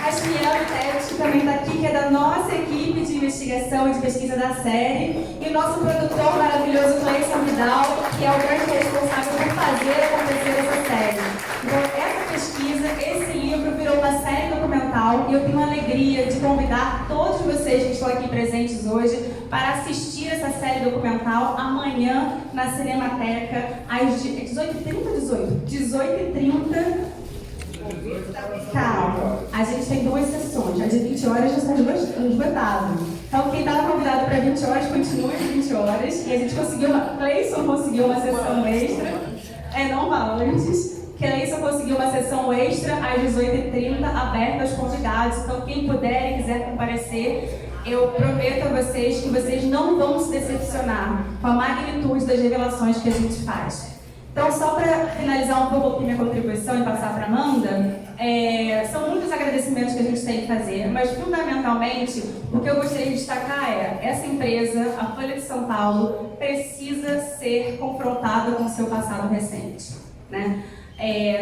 Rachiel Tete também está aqui, que é da nossa equipe de investigação e de pesquisa da série. E o nosso produtor maravilhoso, Cleison Vidal, que é o grande responsável por fazer acontecer essa série. Então, essa pesquisa, esse livro virou uma série documental, e eu tenho a alegria de convidar todos vocês que estão aqui presentes hoje para assistir essa série documental amanhã na Cinemateca às 18h30. Calma, a gente tem 2 sessões, a de 20 horas já está esgotado. Então quem estava convidado para 20 horas, continua às 20 horas. E a gente conseguiu Cleison conseguiu uma sessão extra. Não vá antes. Cleison conseguiu uma sessão extra às 18h30, aberta aos convidados. Então quem puder e quiser comparecer, eu prometo a vocês que vocês não vão se decepcionar com a magnitude das revelações que a gente faz. Então, só para finalizar um pouco aqui minha contribuição e passar para a Amanda, são muitos agradecimentos que a gente tem que fazer, mas fundamentalmente o que eu gostaria de destacar essa empresa, a Folha de São Paulo, precisa ser confrontada com o seu passado recente, né?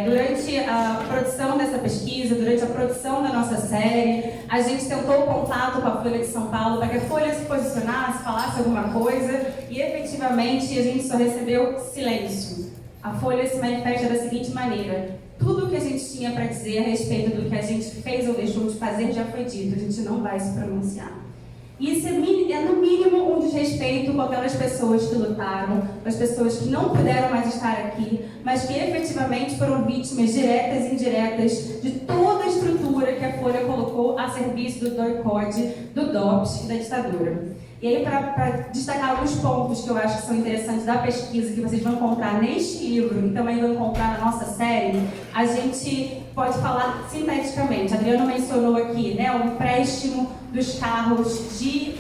Durante a produção dessa pesquisa, durante a produção da nossa série, a gente tentou contato com a Folha de São Paulo para que a Folha se posicionasse, falasse alguma coisa e efetivamente a gente só recebeu silêncio. A Folha se manifesta da seguinte maneira: tudo o que a gente tinha para dizer a respeito do que a gente fez ou deixou de fazer já foi dito, a gente não vai se pronunciar. Isso é no mínimo um desrespeito com aquelas pessoas que lutaram, com as pessoas que não puderam mais estar aqui, mas que efetivamente foram vítimas diretas e indiretas de toda a estrutura que a Folha colocou a serviço do DOI-CODE, do DOPS e da ditadura. E aí, para destacar alguns pontos que eu acho que são interessantes da pesquisa, que vocês vão encontrar neste livro e também vão encontrar na nossa série, a gente pode falar sinteticamente. A Adriana mencionou aqui, né, o empréstimo dos carros de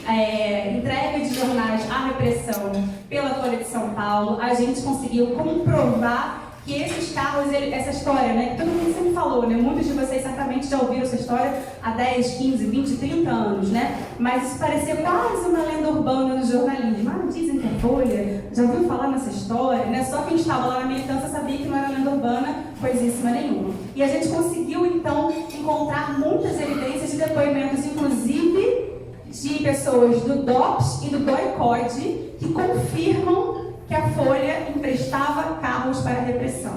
entrega de jornais à repressão pela Folha de São Paulo. A gente conseguiu comprovar que esses carros, essa história, né, que todo mundo sempre falou, né, muitos de vocês certamente já ouviram essa história há 10, 15, 20, 30 anos, né, mas isso parecia quase uma lenda urbana no jornalismo. Dizem que a Folha já ouviu falar nessa história, né, só quem estava lá na militância sabia que não era lenda urbana, coisíssima nenhuma. E a gente conseguiu, então, encontrar muitas evidências de depoimentos, inclusive de pessoas do DOPS e do DOI-CODE, que confirmam que a Folha emprestava carros para a repressão.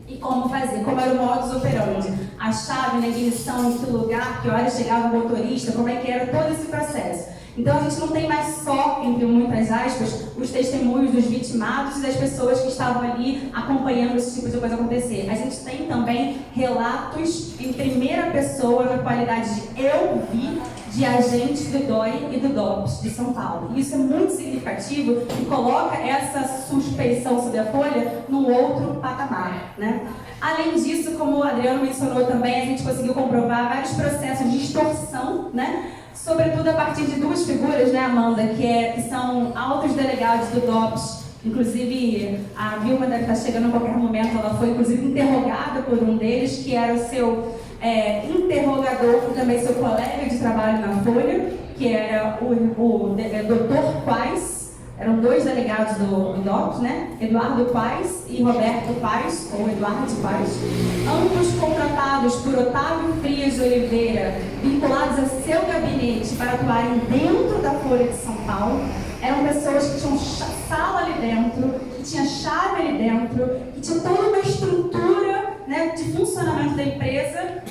E como fazer? Como era o modus operandi? A chave na ignição, em que lugar, que hora chegava o motorista, como é que era todo esse processo. Então a gente não tem mais só, entre muitas aspas, os testemunhos dos vitimados e das pessoas que estavam ali acompanhando esse tipo de coisa acontecer. A gente tem também relatos em primeira pessoa, na qualidade de eu vi, de agentes do DOI e do DOPS de São Paulo. E isso é muito significativo e coloca essa suspeição sobre a Folha num outro patamar, né? Além disso, como o Adriano mencionou também, a gente conseguiu comprovar vários processos de extorsão, né? Sobretudo a partir de 2 figuras, né, Amanda, que são altos delegados do DOPS. Inclusive, a Vilma deve estar chegando a qualquer momento, ela foi inclusive interrogada por um deles, que era o seu interrogador e também seu colega de trabalho na Folha, que era o Dr. Quais. Eram 2 delegados do DOPS, né? Eduardo Quais e Roberto Quais, ou Eduardo Quais, ambos contratados por Otávio Frias de Oliveira, vinculados a seu gabinete para atuarem dentro da Folha de São Paulo. Eram pessoas que tinham sala ali dentro, que tinha chave ali dentro, que tinha toda uma estrutura, né, de funcionamento da empresa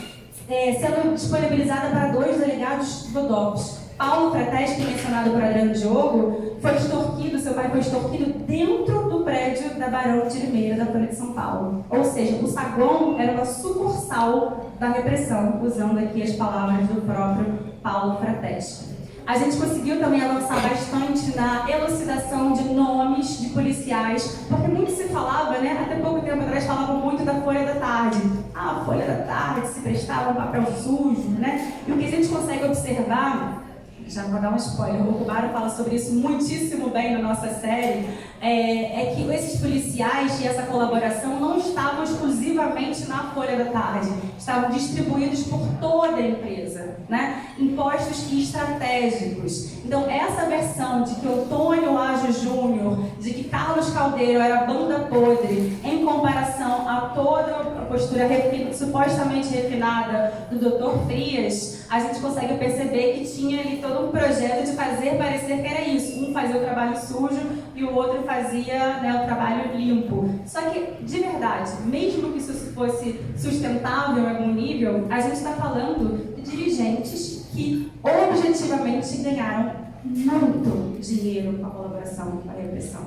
sendo disponibilizada para 2 delegados do DOPS. Paulo Frateschi, mencionado por Adriano Diogo, foi extorquido, seu pai foi extorquido dentro do prédio da Barão de Limeira, da Folha de São Paulo. Ou seja, o saguão era uma sucursal da repressão, usando aqui as palavras do próprio Paulo Frateschi. A gente conseguiu também avançar bastante na elucidação de nomes de policiais, porque muito se falava, né, até pouco tempo atrás falavam muito da Folha da Tarde. A Folha da Tarde se prestava um papel sujo, né? E o que a gente consegue observar, já vou dar um spoiler, o Cubaro fala sobre isso muitíssimo bem na nossa série, é que esses policiais e essa colaboração não estavam exclusivamente na Folha da Tarde, estavam distribuídos por toda a empresa, né? Em postos estratégicos. Então, essa versão de que Otônio Lajo Júnior, de que Carlos Caldeiro era banda podre, em comparação a toda a postura supostamente refinada do Dr. Frias, a gente consegue perceber que tinha ali todo um projeto de fazer parecer que era isso. Um fazia o trabalho sujo e o outro fazia, né, o trabalho limpo. Só que, de verdade, mesmo que isso fosse sustentável em algum nível, a gente está falando de dirigentes que objetivamente ganharam muito dinheiro com a colaboração com a repressão.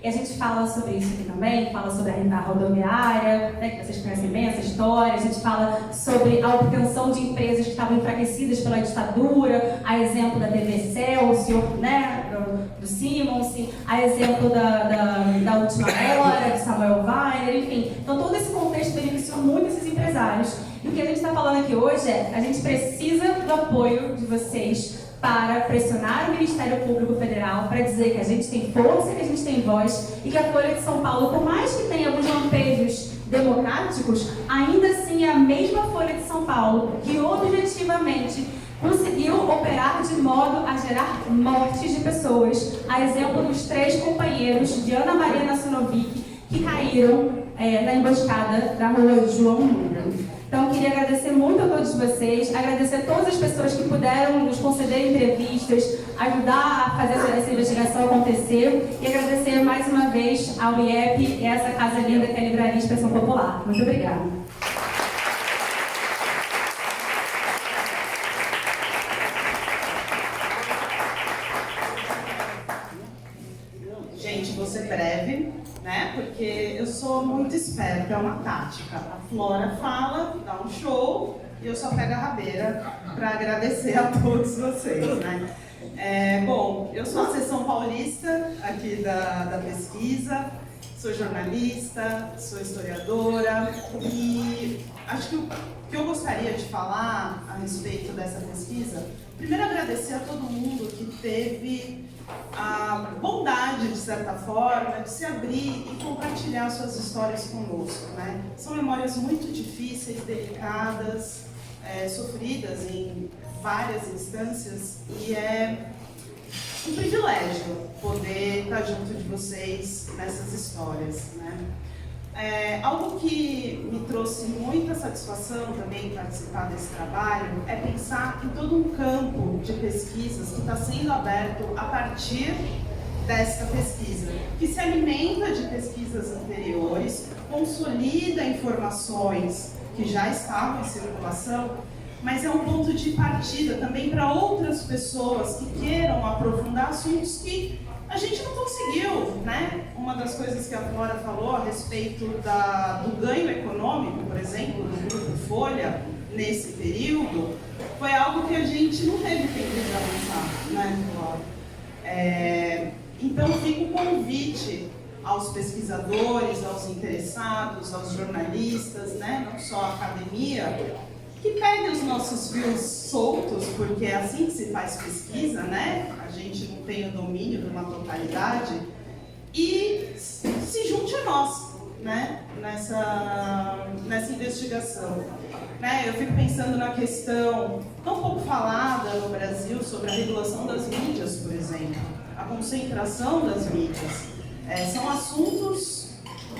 E a gente fala sobre isso aqui também, fala sobre a rodoviária, né, que vocês conhecem bem essa história, a gente fala sobre a obtenção de empresas que estavam enfraquecidas pela ditadura, a exemplo da TV Excelsior, né, do Simons, a exemplo da Última Hora, de Samuel Weiner, enfim. Então todo esse contexto beneficiou muito esses empresários. E o que a gente está falando aqui hoje é, a gente precisa do apoio de vocês para pressionar o Ministério Público Federal, para dizer que a gente tem força, que a gente tem voz e que a Folha de São Paulo, por mais que tenha alguns lampejos democráticos, ainda assim é a mesma Folha de São Paulo que objetivamente conseguiu operar de modo a gerar mortes de pessoas, a exemplo dos 3 companheiros de Ana Maria Nassonovic que caíram na emboscada da rua João Lula. Então, eu queria agradecer muito a todos vocês, agradecer a todas as pessoas que puderam nos conceder entrevistas, ajudar a fazer essa investigação acontecer e agradecer mais uma vez ao IEP e essa casa linda que é a Livraria Expressão Popular. Muito obrigada. Gente, vou ser breve, né? Porque eu sou muito esperta, é uma tática. A Flora fala, dá um show e eu só pego a rabeira para agradecer a todos vocês, né? Bom, eu sou a seção paulista aqui da pesquisa, sou jornalista, sou historiadora e acho que o que eu gostaria de falar a respeito dessa pesquisa, primeiro agradecer a todo mundo que teve a bondade, de certa forma, de se abrir e compartilhar suas histórias conosco, né? São memórias muito difíceis, delicadas, sofridas em várias instâncias e é um privilégio poder estar junto de vocês nessas histórias, né? Algo que me trouxe muita satisfação também participar desse trabalho é pensar em todo um campo de pesquisas que está sendo aberto a partir desta pesquisa, que se alimenta de pesquisas anteriores, consolida informações que já estavam em circulação, mas é um ponto de partida também para outras pessoas que queiram aprofundar assuntos que a gente não conseguiu, né? Uma das coisas que a Flora falou a respeito do ganho econômico, por exemplo, do Grupo Folha, nesse período, foi algo que a gente não teve tempo de avançar, né, Flora? Então, fica o convite aos pesquisadores, aos interessados, aos jornalistas, né? Não só a academia, que peguem os nossos fios soltos, porque é assim que se faz pesquisa, né? A gente não tem o domínio de uma totalidade, e se junte a nós, né? Nessa investigação. Né? Eu fico pensando na questão tão pouco falada no Brasil sobre a regulação das mídias, por exemplo, a concentração das mídias. São assuntos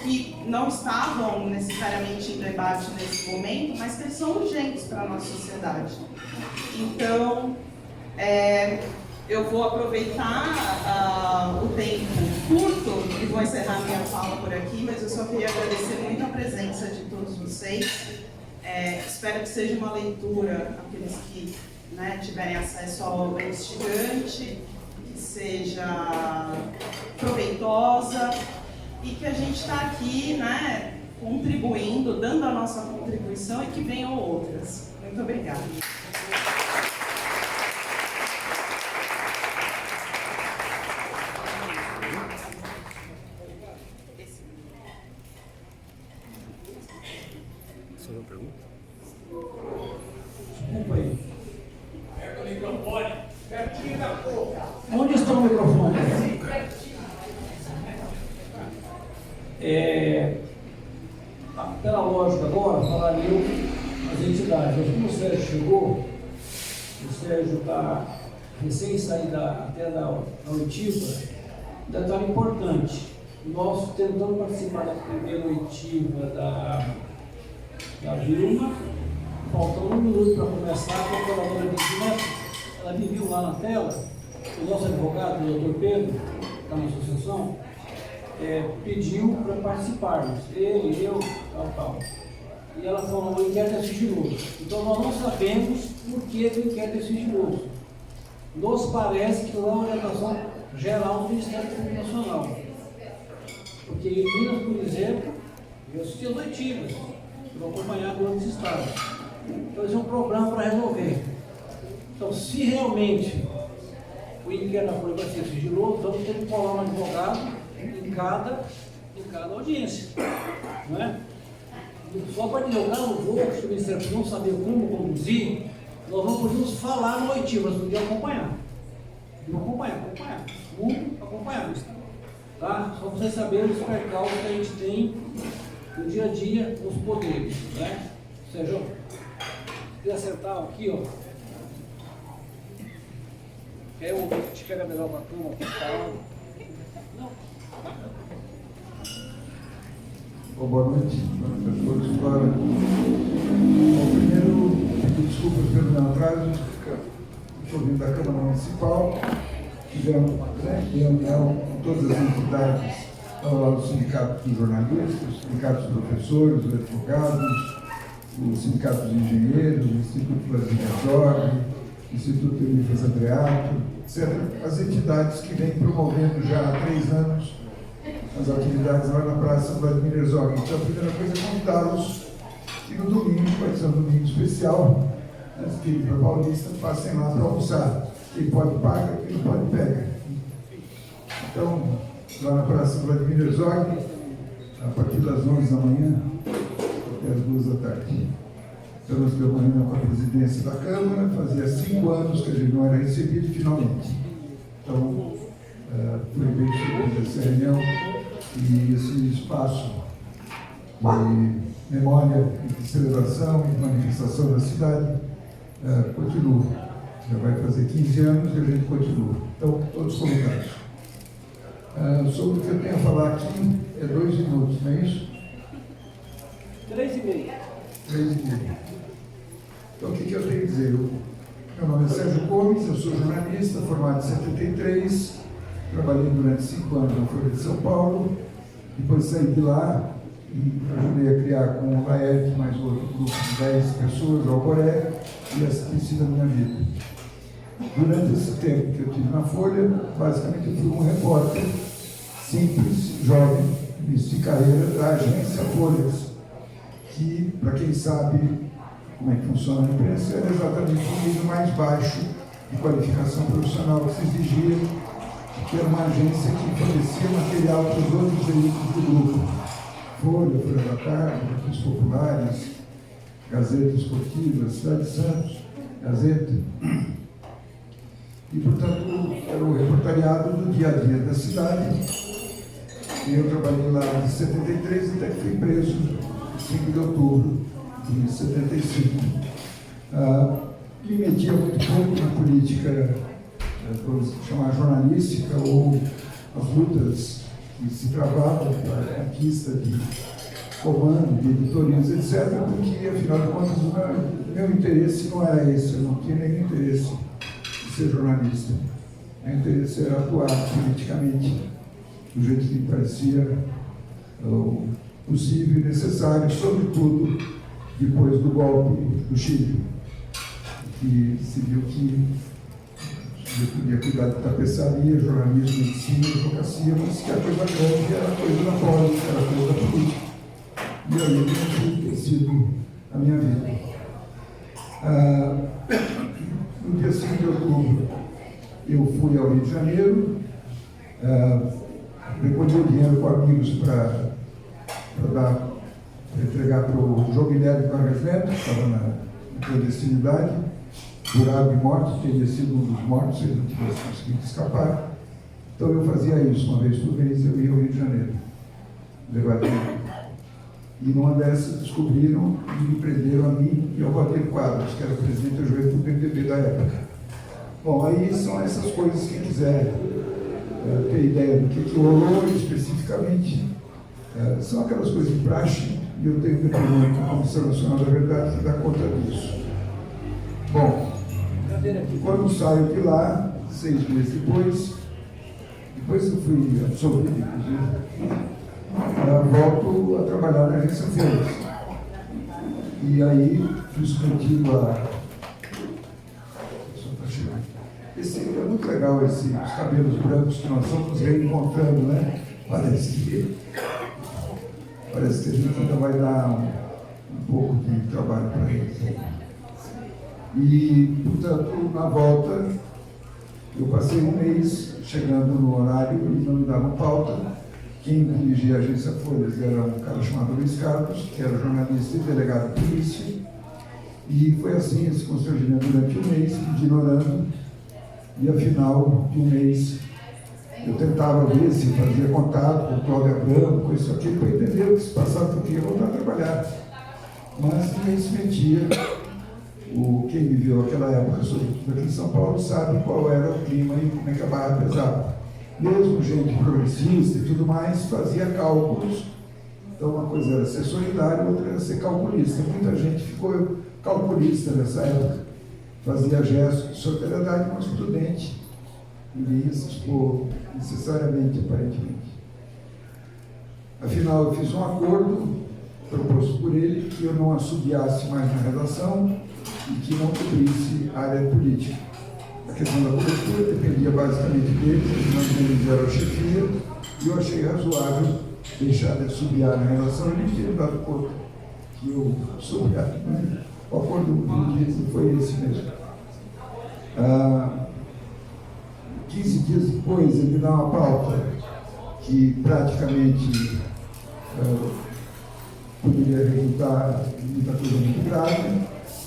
que não estavam necessariamente em debate nesse momento, mas que eles são urgentes para a nossa sociedade. Então, eu vou aproveitar o tempo curto e vou encerrar minha fala por aqui, mas eu só queria agradecer muito a presença de todos vocês. Espero que seja uma leitura, aqueles que, né, tiverem acesso à obra instigante, que seja proveitosa, e que a gente está aqui, né, contribuindo, dando a nossa contribuição e que venham outras. Muito obrigada. Só uma pergunta? Desculpa aí. Pega o microfone. Pertinho da boca. Onde está o microfone? Pela lógica agora, falaria as entidades. Mas como o Sérgio chegou, o Sérgio está recém saído até da oitiva, um detalhe importante. Nós tentamos participar da primeira oitiva da Vilma, faltando 1 minuto para começar, a procuradora ela me viu lá na tela, o nosso advogado, o doutor Pedro, que está na associação, pediu para participarmos, ele, eu, tal. E ela falou, o inquérito é sigiloso. Então nós não sabemos por que o inquérito é sigiloso. Nos parece que não é uma orientação geral do Ministério Público Nacional. Porque em Minas, por exemplo, eu assisti as oitivas, para acompanhar durante os estados. Então, esse é um problema para resolver. Então, se realmente o inquérito da Folha vai ser sigiloso, vamos ter que colar um advogado em cada audiência. Não é? Só para dizer, o caso vou, se o Ministério Público não saber como conduzir, nós não podemos falar no oitivo, nós podemos acompanhar. Muito acompanhar. Tá? Só para vocês saberem os percalços que a gente tem no dia a dia, nos poderes. Né? Sérgio, se acertar aqui, ó. Quer o que pega melhor para a turma? Não. Boa noite a todos. Primeiro, pedir desculpas pelo meu atraso. Estou vindo da Câmara Municipal. Tivemos uma grande reunião com todas as entidades, ao lado do Sindicato dos Jornalistas, o Sindicato dos Professores, os advogados, o Sindicato dos Engenheiros, o Instituto Vladimir Jorge, o Instituto Elifas Andreato, etc. As entidades que vêm promovendo já há 3 anos as atividades lá na Praça Vladimir Herzog. Então, a primeira coisa é convidá-los que no domingo, vai ser um domingo especial, antes de ir para a Paulista, passem lá para almoçar. Quem pode paga, quem não pode pega. Então, lá na Praça Vladimir Herzog, a partir das 11 da manhã até as 2 da tarde. Então, nós tivemos uma reunião com a presidência da Câmara, fazia 5 anos que a gente não era recebido, finalmente. Então, foi bem segura essa reunião e esse espaço de memória, de celebração e de manifestação da cidade continua. Já vai fazer 15 anos e a gente continua. Então, todos convidados. Sobre o que eu tenho a falar aqui, é 2 minutos, não é isso? 3,5. 3,5. Então, o que eu tenho a dizer? Meu nome é Sérgio Gomes, eu sou jornalista, formado em 73, trabalhei durante 5 anos na Folha de São Paulo, depois saí de lá e ajudei a criar com o Laerte, mais outro grupo de 10 pessoas, o Alboré, e essa tem sido a minha vida. Durante esse tempo que eu tive na Folha, basicamente eu fui um repórter simples, jovem, início de carreira da agência Folhas, que, para quem sabe como é que funciona a imprensa, era exatamente o nível mais baixo de qualificação profissional que se exigia, que era uma agência que fornecia material para os outros veículos do grupo. Folha da Tarde, Notícias Populares, Gazeta Esportiva, Cidade de Santos, Gazeta. E, portanto, era o reportariado do dia a dia da cidade. E eu trabalhei lá de 73 até que fui preso em 5 de outubro de 75. Me metia muito pouco na política, vamos chamar jornalística, ou as lutas que se travavam para a conquista de comando, de editorias, etc., porque, afinal de contas, o meu interesse não era esse, eu não tinha nenhum interesse de ser jornalista. Meu interesse era atuar politicamente, do jeito que me parecia possível e necessário, sobretudo depois do golpe do Chile, que se viu que eu podia cuidar de tapeçaria, jornalismo, medicina, advocacia, mas que a coisa grande era a coisa da política, era a coisa da política. E aí tem sido a minha vida. No dia 5 de outubro, eu fui ao Rio de Janeiro, recolhi dinheiro com amigos para entregar para o João Guilherme Vargas Neto, que estava na clandestinidade, jurado de morte, teria sido um dos mortos se ele não tivesse conseguido escapar. Então eu fazia isso, uma vez por mês eu ia ao Rio de Janeiro, levar dinheiro. E numa dessas descobriram e me prenderam a mim e ao Valdir Quadros, que era o presidente da juventude do MDB da época. Bom, aí são essas coisas, quem quiser ter ideia do que rolou especificamente, são aquelas coisas de praxe, e eu tenho depoimento com a Comissão Nacional da Verdade que dá conta disso. Bom, quando saio de lá, 6 meses depois eu fui absolvido, inclusive, volto a trabalhar na agência Folhas. E aí fui submetido a... É muito legal os cabelos brancos que nós estamos reencontrando, né? Parece que parece que a gente ainda vai dar um pouco de trabalho para eles. E, portanto, na volta, eu passei um mês chegando no horário e não me davam pauta. Quem dirigia a agência Folhas era um cara chamado Luiz Carlos, que era jornalista e delegado de polícia. E foi assim esse constrangimento durante um mês, ignorando. E, afinal de um mês, eu tentava ver se fazia contato com o Cláudio Abramo, com isso aqui, para entender o que se passava, porque ia voltar a trabalhar. Mas ninguém se metia. Quem viveu aquela época, sobretudo aqui em São Paulo, sabe qual era o clima e como é que a barra pesava. Mesmo gente progressista e tudo mais, fazia cálculos. Então, uma coisa era ser solidário, outra era ser calculista. Muita gente ficou calculista nessa época. Fazia gestos de solidariedade, mas prudente. Ninguém ia se expor necessariamente, aparentemente. Afinal, eu fiz um acordo proposto por ele que eu não assobiasse mais na redação e que não cobrisse a área política. A questão da cobertura dependia basicamente dele, nós eles eram a chefia, e eu achei razoável deixar de assobiar na redação e ele tinha dado conta que eu assobiava. O acordo foi esse mesmo. 15 dias depois, ele me dá uma pauta que praticamente poderia resultar em muita coisa muito grave,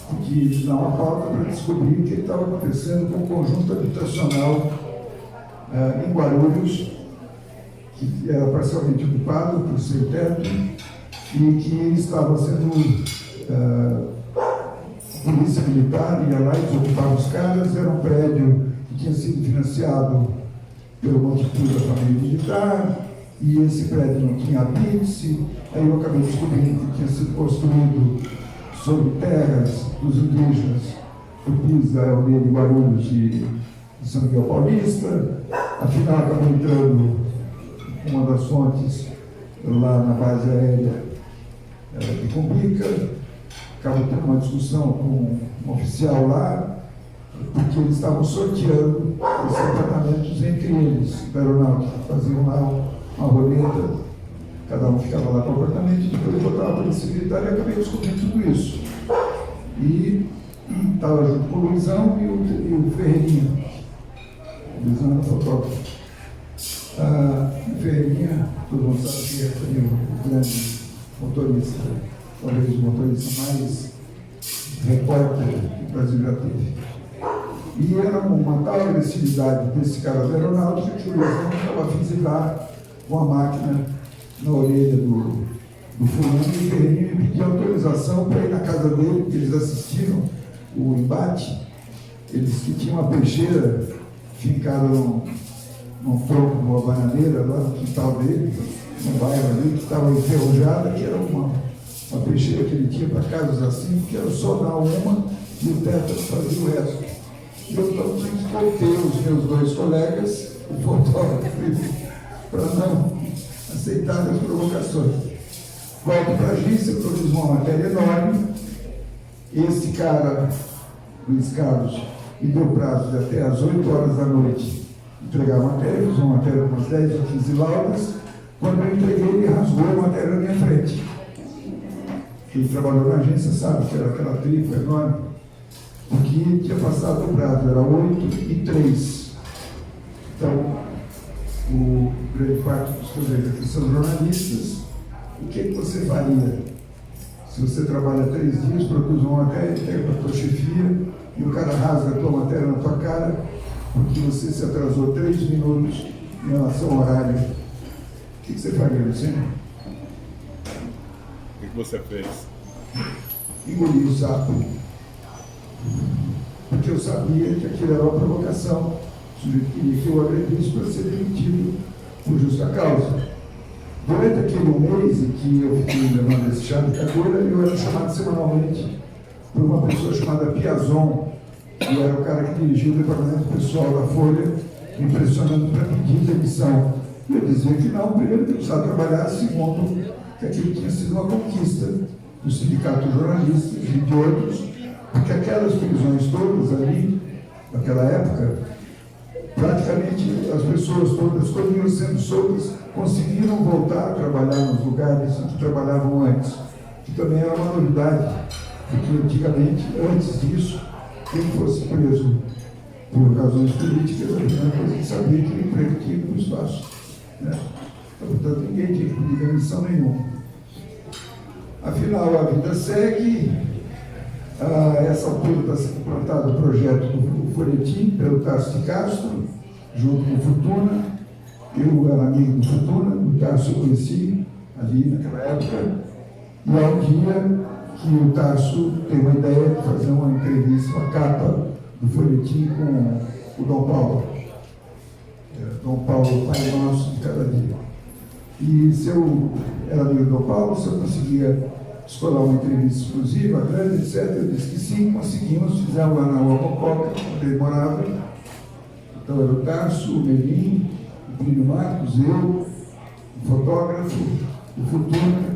porque ele dá uma pauta para descobrir o que estava acontecendo com o conjunto habitacional em Guarulhos, que era parcialmente ocupado por sem teto e que estava sendo polícia militar ia lá e desocupava os caras. Era um prédio que tinha sido financiado pelo Montecristo da família militar, e esse prédio não tinha apídice. Aí eu acabei descobrindo que tinha sido construído sobre terras dos indígenas do Pisa, aldeia de Guarulhos de São Miguel Paulista. Afinal, acabou entrando uma das fontes lá na base aérea de Cumbica. Acabou tendo uma discussão com um oficial lá, porque eles estavam sorteando os apartamentos entre eles, da aeronáutica. Faziam lá uma roleta, cada um ficava lá com o apartamento, e depois botava a polícia militar, e acabei descobrindo tudo isso. E estava junto com o Luizão e o Ferreirinha. O Luizão era fotógrafo. O Ferreirinha, todo mundo sabe que foi o grande motorista, talvez o motorista mais repórter que o Brasil já teve. E era uma tal agressividade desse cara da aeronáutica que o Luizão estava a visitar com a máquina na orelha do fulano, e o Ferreirinha me pediu autorização para ir na casa dele, porque eles assistiram o embate. Eles que tinham uma peixeira fincada num tronco, numa bananeira, lá no quintal dele, no bairro ali, que estava enferrujada, que era uma peixeira que ele tinha para casas assim, que era só dar uma e o teto fazia o resto. E eu então tinha que conter os meus dois colegas, o fotógrafo, para não aceitar as provocações. Volto para a agência, produzo uma matéria enorme. Esse cara, Luiz Carlos, me deu prazo de até às 8 horas da noite entregar a matéria, fiz uma matéria com umas 10 ou 15 laudas. Quando eu entreguei, ele rasgou a matéria na minha frente. Quem trabalhou na agência sabe que era aquela tripa enorme, porque tinha passado o prazo, era 8h03. Então, o grande parte dos colegas aqui são jornalistas. O que você faria se você trabalha 3 dias, produz uma matéria, entrega para a tua chefia e o cara rasga a tua matéria na tua cara porque você se atrasou 3 minutos em relação ao horário? O que você faria, Luciano? O que você fez? Engoli o sapo. Porque eu sabia que aquilo era uma provocação. O sujeito queria que eu agredisse para ser demitido por justa causa. Durante aquele mês em que eu fiquei levando esse chá de cadeira, eu era chamado semanalmente por uma pessoa chamada Piazon, que era o cara que dirigia o departamento pessoal da Folha, me pressionando para pedir demissão. Eu dizia que não, primeiro que eu precisava trabalhar, segundo que aquilo tinha sido uma conquista do sindicato de jornalistas e de outros, porque aquelas prisões todas ali, naquela época, praticamente as pessoas todas, quando iam sendo soltas, conseguiram voltar a trabalhar nos lugares em que trabalhavam antes, que também era uma novidade, porque antigamente, antes disso, quem fosse preso por razões políticas, a primeira coisa que sabia que o emprego tinha no espaço. Né? Portanto, ninguém tinha que pedir demissão nenhuma. Afinal, a vida segue. A essa altura está sendo implantado o projeto do Folhetim, pelo Tarso de Castro, junto com o Fortuna. Eu era amigo do Fortuna, o Tarso eu conheci ali naquela época. E há um dia que o Tarso tem uma ideia de fazer uma entrevista, uma capa do Folhetim com o Dom Paulo. Dom Paulo, Pai Nosso de cada dia. E se eu era amigo do Dom Paulo, se eu conseguia escolar uma entrevista exclusiva, grande, etc., eu disse que sim, conseguimos, fizemos lá na Ocococa, onde ele morava. Então era o Tarso, o Melim, o Plínio Marcos, eu, o fotógrafo, o Fortuna.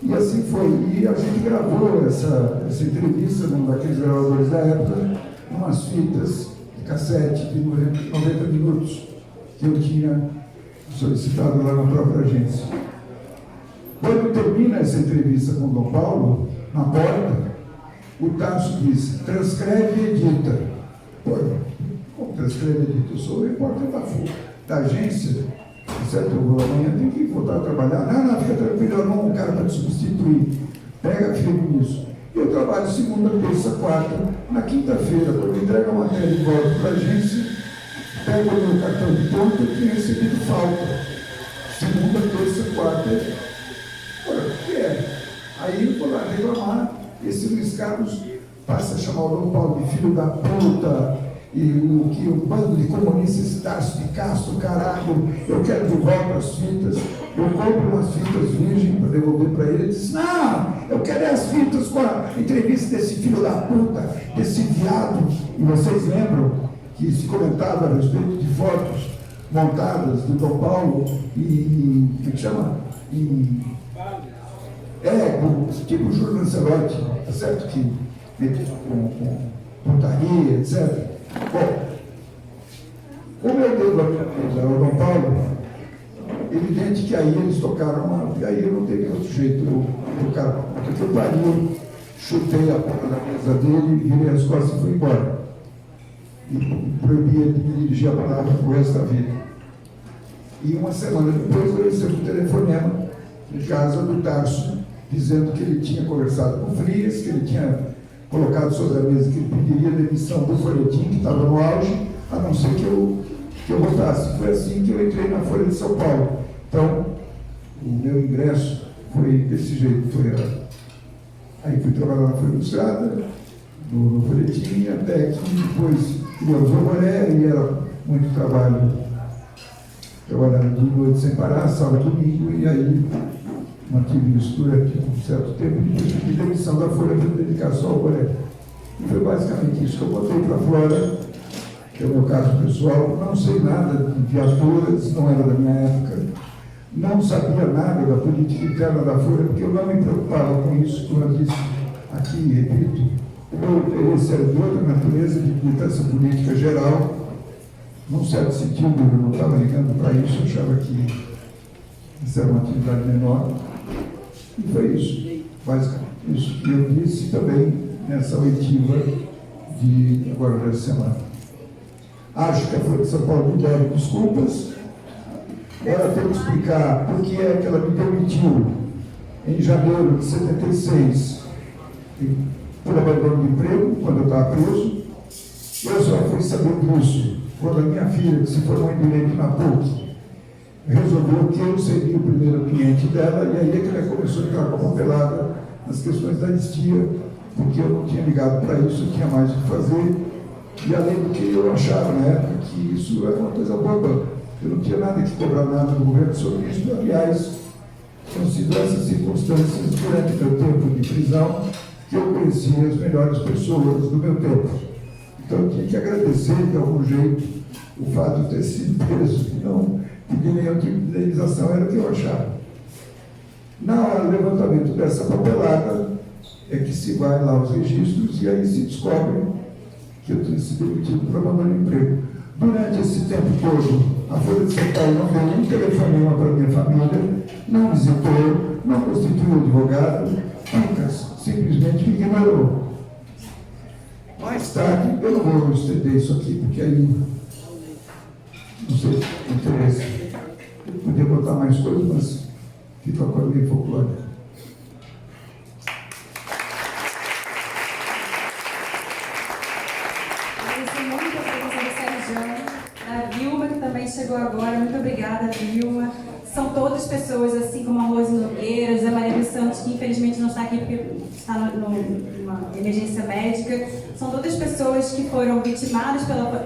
E assim foi. E a gente gravou essa entrevista num daqueles gravadores da época, umas fitas de cassete de 90 minutos que eu tinha solicitado lá na própria agência. Quando termina essa entrevista com o Dom Paulo, na porta, o Tarso disse: transcreve e edita. Pô, como transcreve e edita? Eu sou o repórter da agência. Certo? Amanhã tem que voltar a trabalhar. Não, fica tranquilo, eu não, um cara para te substituir. Pega firme nisso. Eu trabalho segunda, terça, quarta. Na quinta-feira, quando eu entrego a matéria de volta para a agência, pego o meu cartão de ponto e tenho recebido falta. Segunda, terça, quarta. Ora, o que é? Aí eu vou lá reclamar. Esse Luiz Carlos passa a chamar o Dom Paulo de filho da puta. E o bando de comunistas, Tarso de Castro, caralho, eu quero de volta as fitas. Eu compro umas fitas virgem para devolver para ele. Ele diz: não, eu quero as fitas com a entrevista desse filho da puta, desse viado. E vocês lembram que se comentava a respeito de fotos montadas do Dom Paulo e como é que chama? Tipo o Júlio Lancelotti, tá certo? Que metido com pontaria, etc. Bom, como eu devo a minha vida ao Dom Paulo, evidente que aí eles tocaram e aí eu não teve outro jeito, eu tocaram, porque eu pariu, chutei a porta da mesa dele, virei as costas e fui embora. E proibi ele de me dirigir a palavra pro resto da vida. E uma semana depois eu recebi um telefonema em casa do Tarso, dizendo que ele tinha conversado com o Frias, que ele tinha colocado sobre a mesa que ele pediria demissão do Folhetim, que estava no auge, a não ser que eu votasse. Foi assim que eu entrei na Folha de São Paulo. Então, o meu ingresso foi desse jeito. Aí fui trabalhar na Folha Ilustrada, no Folhetim, até que depois criamos o Amoré, e era muito trabalho, trabalhando de noite sem parar, sábado e domingo, e aí mantive isso durante um certo tempo, e depois pedi demissão da Folha para dedicar só ao Amoré. E foi basicamente isso que eu botei para fora, que é o meu caso pessoal. Não sei nada de viaturas, não era da minha época, não sabia nada da política interna da Folha, porque eu não me preocupava com isso, como eu disse aqui, repito, o meu interesse era de outra natureza, de militância política geral. Num certo sentido, eu não estava ligando para isso, eu achava que isso era uma atividade menor. E foi isso, basicamente, isso que eu disse também nessa oitiva de agora dessa semana. Acho que a Folha de São Paulo me deve desculpas. Ela tem que explicar por que é que ela me demitiu em janeiro de 76 por abandono de emprego, quando eu estava preso. Eu só fui saber disso quando a minha filha, que se formou em Direito na PUC, resolveu que eu seria o primeiro cliente dela, e aí é que ela começou a entrar com a papelada nas questões da anistia, porque eu não tinha ligado para isso, eu tinha mais o que fazer, e além do que eu achava na época que isso era uma coisa boba, eu não tinha nada que cobrar nada do governo sobre isso. Aliás, tinham sido essas circunstâncias durante meu tempo de prisão que eu conhecia as melhores pessoas do meu tempo. Então eu tinha que agradecer de algum jeito o fato de ter sido preso, e não pedir nenhum tipo de indenização, era o que eu achava. Na hora do levantamento dessa papelada é que se vai lá aos registros e aí se descobre que eu tinha sido demitido para abandono de emprego. Durante esse tempo todo, a Folha de São Paulo não deu um telefonema para minha família, não visitou, não constituiu advogado, Lucas simplesmente me ignorou. Mais tarde, eu não vou estender isso aqui, porque aí não sei se tem interesse. Eu podia botar mais coisas, mas fica com a minha folclórica. A Vilma, que também chegou agora, muito obrigada, Vilma. São todas pessoas, assim como a Rose Nogueira, José Maria dos Santos, que infelizmente não está aqui porque está numa emergência médica. São todas pessoas que foram vitimadas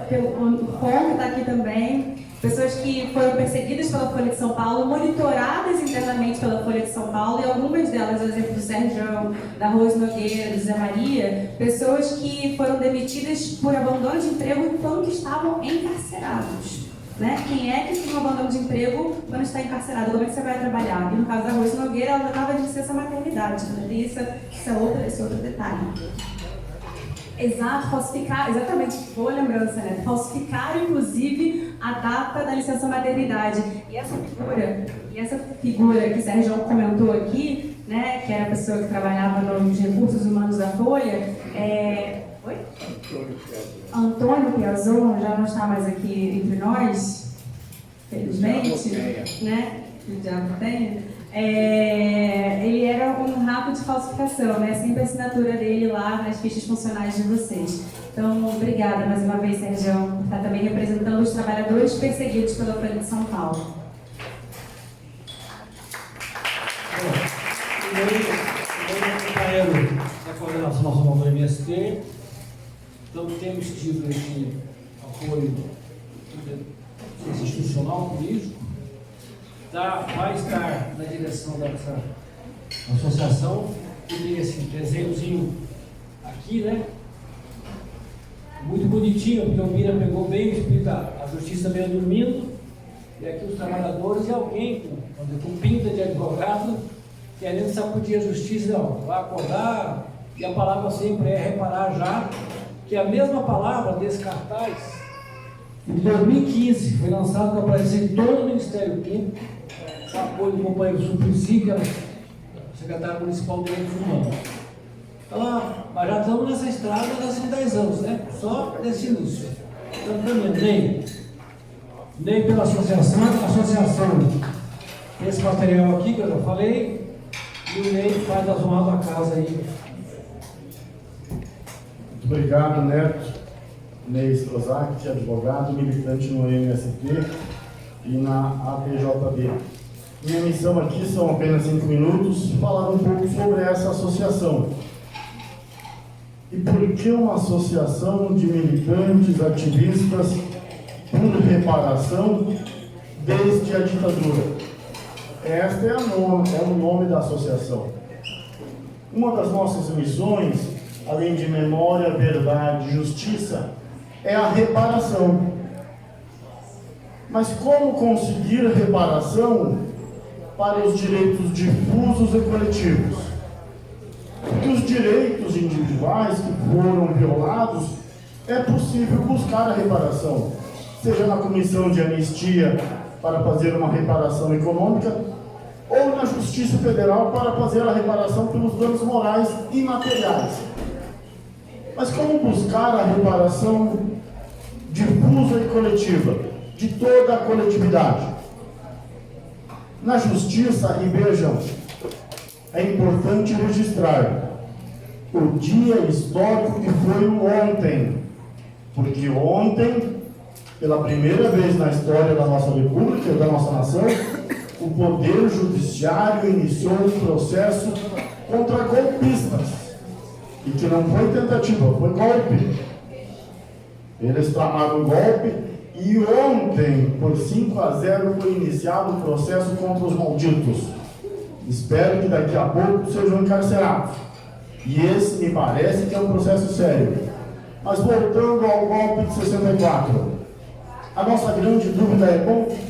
pelo Congo, está aqui também. Pessoas que foram perseguidas pela Folha de São Paulo, monitoradas internamente pela Folha de São Paulo, e algumas delas, o exemplo do Sérgio, da Rose Nogueira, do José Maria, pessoas que foram demitidas por abandono de emprego enquanto estavam encarcerados. Né? Quem é que tem um abandono de emprego quando está encarcerado? Como é que você vai trabalhar? E no caso da Rose Nogueira, ela já estava de licença maternidade, né? Isso é outro detalhe. Exato, falsificar, exatamente, boa lembrança, né? Falsificar, inclusive, a data da licença maternidade. E essa figura que o Sérgio comentou aqui, né, que era a pessoa que trabalhava nos recursos humanos da Folha, Oi? Antônio Piazzon já não está mais aqui entre nós, felizmente, né? Que o diabo tem. Ele era um rato de falsificação, né? Sempre a assinatura dele lá nas fichas funcionais de vocês. Então, obrigada mais uma vez, Sérgio, por estar também representando os trabalhadores perseguidos pela Folha de São Paulo. Companheiro da Coordenação Nacional do MST, então temos tido esse apoio institucional, político, vai estar na direção dessa associação, que tem esse desenhozinho aqui, né? Muito bonitinho, porque o Mira pegou bem o espírito, a justiça meio dormindo, e aqui os trabalhadores e alguém com pinta de advogado, querendo sacudir a justiça, não, vai acordar, e a palavra sempre é reparar já, que a mesma palavra desse cartaz, em 2015, foi lançado para aparecer em todo o Ministério Público, com apoio do companheiro Suplicy, que era secretário municipal de Direitos Humanos. Então, mas já estamos nessa estrada há 10 anos, né? Só nesse início. Então, também, Ney pela associação, esse material aqui que eu já falei, e o Ney faz as honras da casa aí. Muito obrigado, Neto. Ney Strozak, advogado, militante no MST e na APJB. Minha missão aqui são apenas 5 minutos, falar um pouco sobre essa associação. E por que uma associação de militantes, ativistas por reparação desde a ditadura? Este é o nome da associação. Uma das nossas missões, além de memória, verdade e justiça, é a reparação. Mas como conseguir reparação para os direitos difusos e coletivos? Porque os direitos individuais que foram violados, é possível buscar a reparação, seja na Comissão de Anistia para fazer uma reparação econômica, ou na Justiça Federal para fazer a reparação pelos danos morais e materiais. Mas como buscar a reparação difusa e coletiva, de toda a coletividade? Na Justiça, e vejam, é importante registrar o dia histórico que foi o ontem, porque ontem, pela primeira vez na história da nossa república, da nossa nação, o Poder Judiciário iniciou um processo contra golpistas, e que não foi tentativa, foi golpe. Eles tramaram o golpe, e ontem, por 5-0, foi iniciado o processo contra os malditos. Espero que daqui a pouco sejam encarcerados. E esse me parece que é um processo sério. Mas voltando ao golpe de 64, a nossa grande dúvida é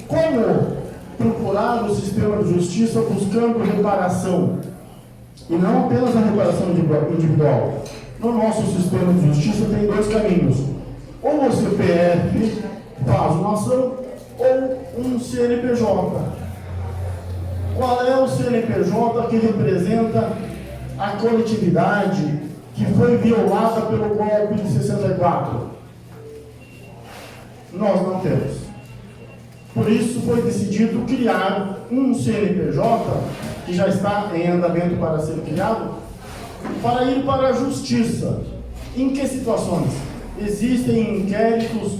como procurar o sistema de justiça buscando reparação. E não apenas a reparação individual. No nosso sistema de justiça tem 2 caminhos. Ou o CPF faz uma ação ou um CNPJ. Qual é o CNPJ que representa a coletividade que foi violada pelo golpe de 64? Nós não temos. Por isso foi decidido criar um CNPJ, que já está em andamento para ser criado, para ir para a justiça. Em que situações? Existem inquéritos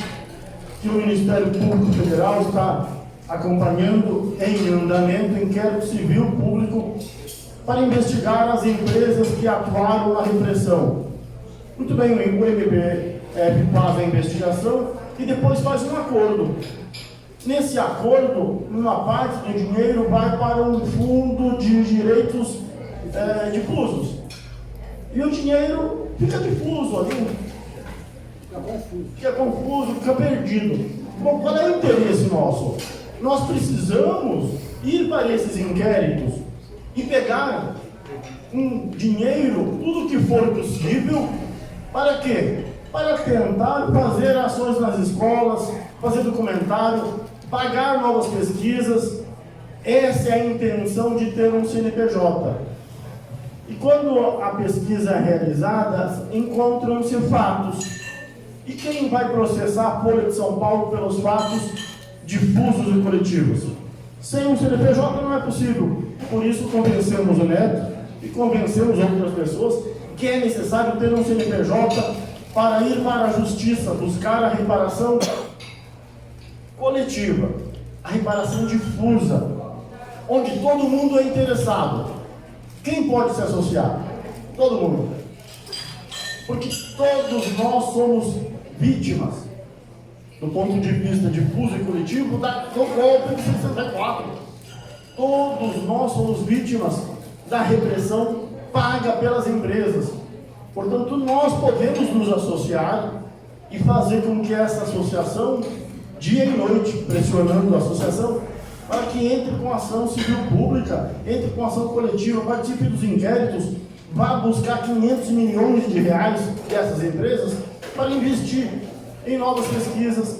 que o Ministério Público Federal está acompanhando em andamento, inquérito civil público, para investigar as empresas que atuaram na repressão. Muito bem, o MPF faz a investigação e depois faz um acordo. Nesse acordo, uma parte do dinheiro vai para um fundo de direitos difusos. E o dinheiro fica difuso ali. Fica confuso, fica perdido. Bom, qual é o interesse nosso? Nós precisamos ir para esses inquéritos e pegar um dinheiro, tudo que for possível, para quê? Para tentar fazer ações nas escolas, fazer documentário, pagar novas pesquisas. Essa é a intenção de ter um CNPJ. E quando a pesquisa é realizada, encontram-se fatos. E quem vai processar a Folha de São Paulo pelos fatos difusos e coletivos? Sem um CNPJ não é possível. Por isso convencemos o Neto e convencemos outras pessoas que é necessário ter um CNPJ para ir para a justiça, buscar a reparação coletiva, a reparação difusa, onde todo mundo é interessado. Quem pode se associar? Todo mundo. Porque todos nós somos vítimas, do ponto de vista difuso e coletivo, do golpe de 64. Todos nós somos vítimas da repressão paga pelas empresas. Portanto, nós podemos nos associar e fazer com que essa associação, dia e noite, pressionando a associação, para que entre com ação civil pública, entre com ação coletiva, participe dos inquéritos, vá buscar 500 milhões de reais dessas empresas para investir em novas pesquisas,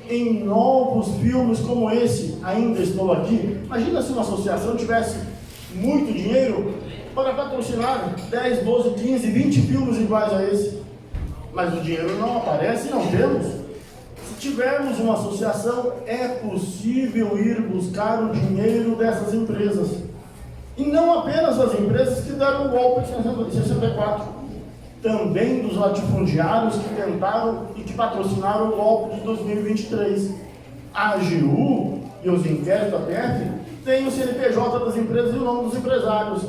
em novos filmes como esse. Ainda estou aqui. Imagina se uma associação tivesse muito dinheiro para patrocinar 10, 12, 15, 20 filmes iguais a esse. Mas o dinheiro não aparece e não temos. Se tivermos uma associação, é possível ir buscar o dinheiro dessas empresas. E não apenas as empresas que deram o golpe de 64. Também dos latifundiários que tentaram e que patrocinaram o golpe de 2023. A AGU e os inquéritos da PF têm o CNPJ das empresas e o nome dos empresários.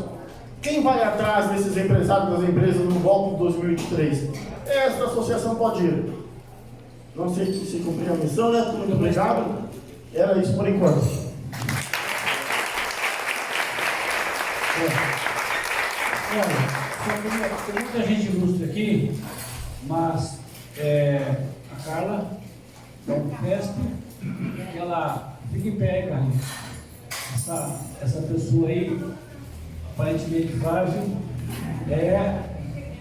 Quem vai atrás desses empresários das empresas no golpe de 2023? Esta associação pode ir. Não sei se cumprir a missão, né? Muito obrigado. Era isso por enquanto. Tem muita gente ilustre aqui, mas a Carla, da Unifesp, ela fica em pé, Carlinhos. Essa pessoa aí, aparentemente frágil,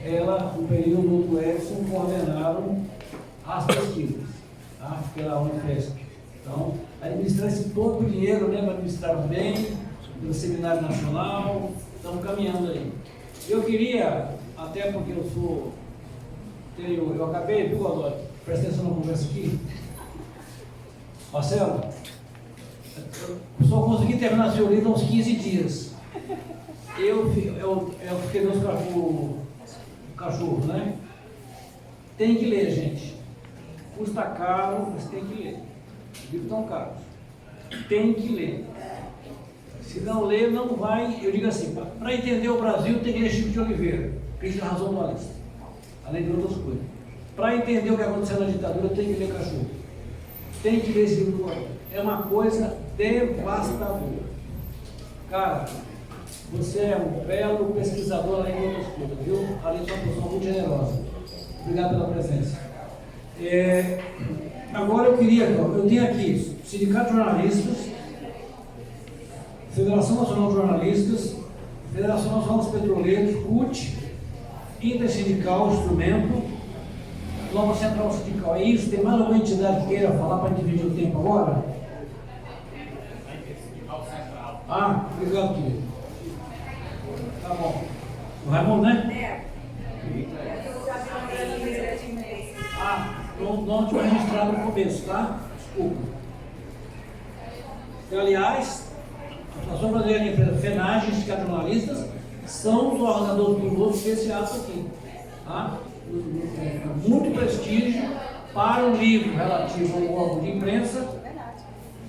ela, o período do Edson, coordenaram as pesquisas, tá? Pela Unifesp. Então, administrar esse pouco dinheiro, né, para administrar bem, pelo Seminário Nacional, estamos caminhando aí. Eu queria, até porque eu acabei, viu, Adoro? Presta atenção na conversa aqui. Marcelo, eu só consegui terminar seu livro há uns 15 dias. Eu fiquei no cachorro, né? Tem que ler, gente. Custa caro, mas tem que ler. Os livros estão caros. Tem que ler. Se não ler, não vai. Eu digo assim, para entender o Brasil, tem que ler Chico de Oliveira, crítica da razão dualista, além de outras coisas. Para entender o que aconteceu na ditadura, tem que ler Cachorro. Tem que ler esse livro do Guarani. É uma coisa devastadora. Cara, você é um belo pesquisador, além de outras coisas, viu? Além de uma pessoa muito generosa. Obrigado pela presença. Agora eu tenho aqui Sindicato de Jornalistas, Federação Nacional de Jornalistas, Federação Nacional dos Petroleiros, CUT, Intersindical, Instrumento, Nova Central Sindical. É isso? Tem mais alguma entidade que queira falar para dividir o tempo agora? Ah, obrigado, querido. Tá bom. O Raimundo, né? Ah, não tinha registrado no começo, tá? Desculpa. E, aliás, a Associação Brasileira de Empresas, FENAGE, Sindicato de Jornalistas, são os organizadores do voto desse ato aqui. Tá? Muito prestígio para o livro relativo ao órgão de imprensa,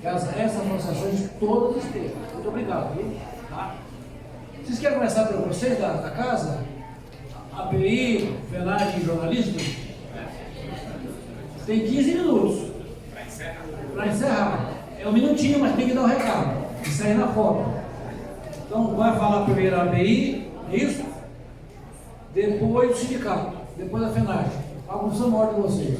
que essas associações todas estejam. Muito obrigado, viu? Tá? Vocês querem começar por vocês da casa? ABI, FENAGE e jornalistas? Tem 15 minutos para encerrar. É um minutinho, mas tem que dar o recado. Isso aí na foto. Então, vai falar primeiro a ABI, isso? Depois o sindicato, depois a FENAGE. A função maior de vocês.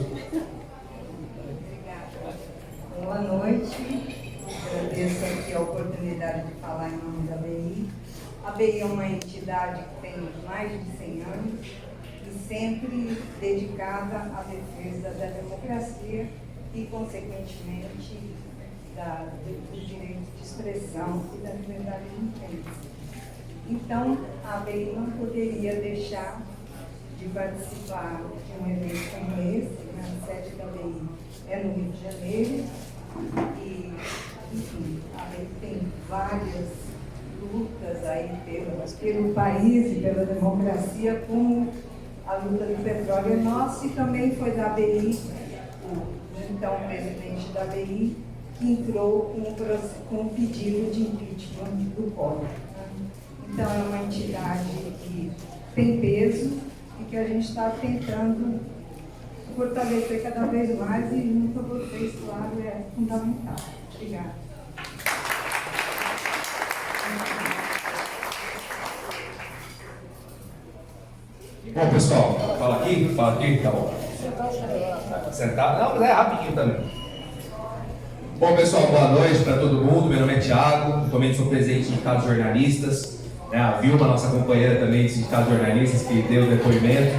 Boa noite. Agradeço aqui a oportunidade de falar em nome da ABI. A ABI é uma entidade que tem mais de 100 anos e sempre dedicada à defesa da democracia e, consequentemente, do direito de expressão e da liberdade de imprensa. Então, a ABI não poderia deixar de participar de um evento como esse. A sede da ABI é no Rio de Janeiro e, enfim, a ABI tem várias lutas aí pelo país e pela democracia, como a luta do petróleo é nossa, e também foi da ABI, o então presidente da ABI, que entrou com um pedido de impeachment do Collor. Então é uma entidade que tem peso e que a gente está tentando fortalecer cada vez mais, e junto a vocês, claro, é fundamental. Obrigada. Bom, pessoal, fala aqui, tá bom. Sentado? Não, mas é rapidinho também. Bom, pessoal, boa noite para todo mundo. Meu nome é Thiago, também sou presidente do Sindicato de Jornalistas. A Vilma, nossa companheira também do Sindicato de Jornalistas, que deu o depoimento.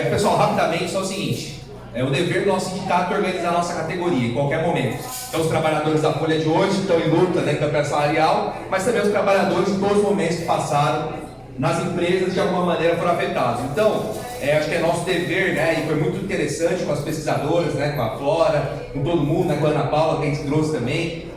Pessoal, rapidamente, só o seguinte: o dever do nosso sindicato é organizar a nossa categoria em qualquer momento. Então, os trabalhadores da Folha de hoje estão em luta, né, campeonato salarial, mas também os trabalhadores de todos os momentos que passaram nas empresas de alguma maneira foram afetados. Então, acho que é nosso dever, né, e foi muito interessante com as pesquisadoras, né, com a Flora, com todo mundo, né, com a Ana Paula, que a gente trouxe também,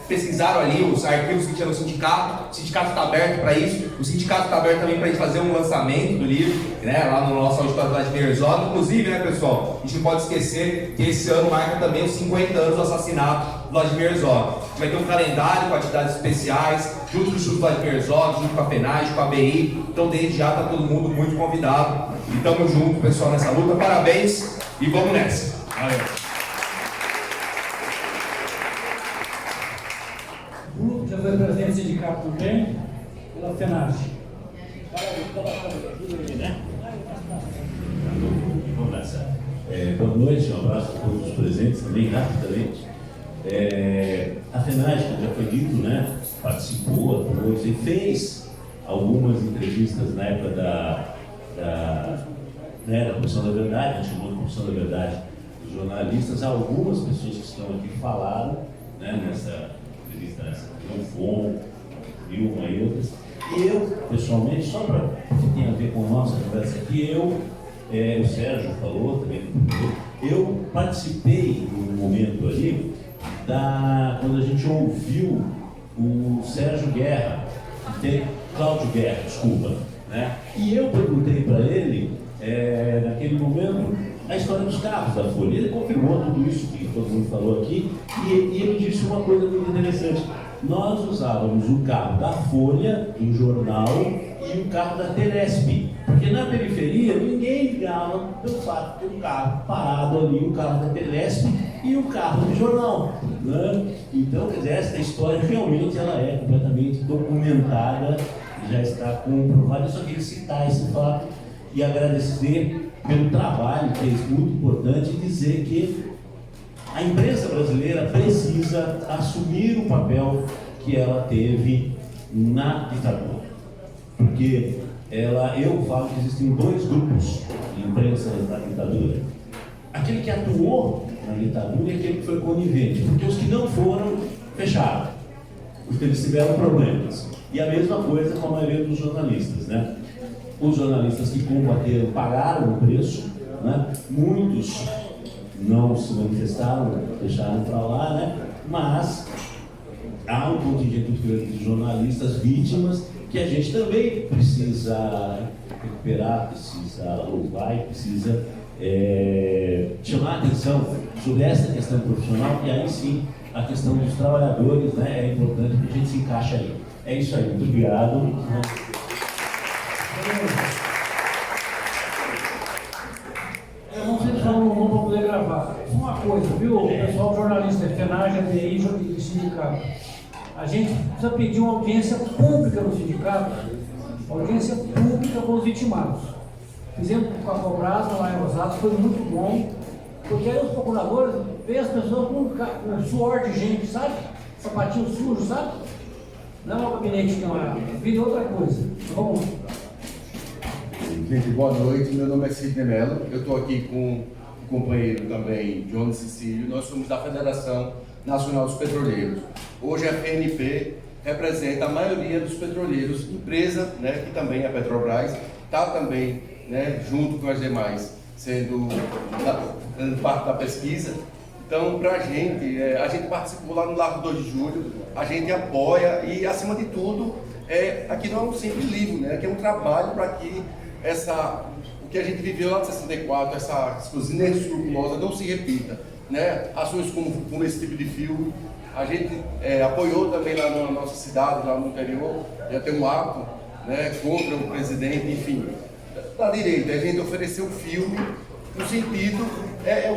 pesquisaram ali os arquivos que tinha no sindicato. O sindicato está aberto para isso, o sindicato está aberto também para a gente fazer um lançamento do livro, né, lá no nosso auditório Vladimir Herzog. Inclusive, né, pessoal, a gente não pode esquecer que esse ano marca também os 50 anos do assassinato do Vladimir Herzog. A gente vai ter um calendário com atividades especiais, junto com o Instituto Vladimir Herzog, junto com a FENAGE, com a ABI. Então, desde já está todo mundo muito convidado. E estamos juntos, pessoal, nessa luta. Parabéns e vamos nessa. Valeu. O grupo já foi presidente do sindicato também, pela FENAGE. Vamos nessa. Boa noite, um abraço a todos os presentes, também rapidamente. A FENAGE, que já foi dito, né, participou, atuou e fez algumas entrevistas na época da Comissão da Verdade, a gente chamou de Comissão da Verdade dos jornalistas. Algumas pessoas que estão aqui falaram, né, nessa entrevista, não foram, Vilma e outras. Eu, pessoalmente, só para que tenha a ver com a nossa conversa aqui, o Sérgio falou também, eu participei no momento ali quando a gente ouviu o Sérgio Guerra, Cláudio Guerra, desculpa, né? E eu perguntei para ele, naquele momento, a história dos carros da Folha. Ele confirmou tudo isso que todo mundo falou aqui, e ele disse uma coisa muito interessante. Nós usávamos o carro da Folha, do jornal, e o carro da Telesp, porque na periferia ninguém ligava pelo fato de ter um carro parado ali, o carro da Telesp e o carro do jornal, né? Então, quer dizer, essa história realmente ela é completamente documentada, já está comprovada. Eu só queria citar esse fato e agradecer pelo trabalho, que é muito importante, e dizer que a imprensa brasileira precisa assumir o papel que ela teve na ditadura. Porque eu falo que existem dois grupos de imprensa na ditadura. aquele que atuou na ditadura e aquele que foi conivente, porque os que não foram, fecharam, porque eles tiveram problemas. E a mesma coisa com a maioria dos jornalistas, né? Os jornalistas que combateram pagaram o preço, né? Muitos não se manifestaram, deixaram para lá, né? Mas há um contingente muito grande de jornalistas vítimas que a gente também precisa recuperar, precisa louvar e precisa chamar a atenção sobre essa questão profissional, e aí sim a questão dos trabalhadores, né, é importante que a gente se encaixe aí. É isso aí, muito obrigado. Eu não sei se não vou poder gravar. Uma coisa, viu, o pessoal jornalista, FENAGE, ADI e sindicato. A gente precisa pedir uma audiência pública no sindicato, audiência pública com os vitimados. Fizemos com a Cobrasa lá em Osasco, foi muito bom, porque aí os procuradores veem as pessoas com suor de gente, sabe? Sapatinho sujo, sabe? Não é o gabinete que não é, vira outra coisa. Vamos lá. Gente, boa noite, meu nome é Sidney Mello, eu estou aqui com o companheiro também, Johnny Cecílio, nós somos da Federação Nacional dos Petroleiros. Hoje a FNP representa a maioria dos petroleiros, empresa, né, que também é a Petrobras, está também, né, junto com as demais, sendo parte da pesquisa. Então, para a gente participou lá no Largo 2 de Julho, a gente apoia e, acima de tudo, aqui não é um simples livro, né, aqui é um trabalho para que o que a gente viveu lá de 64, essa coisa inescrupulosa não se repita, né? Ações como esse tipo de filme. A gente apoiou também lá na nossa cidade, lá no interior, já tem um ato, né, contra o presidente, enfim, da direita. A gente ofereceu um filme no sentido,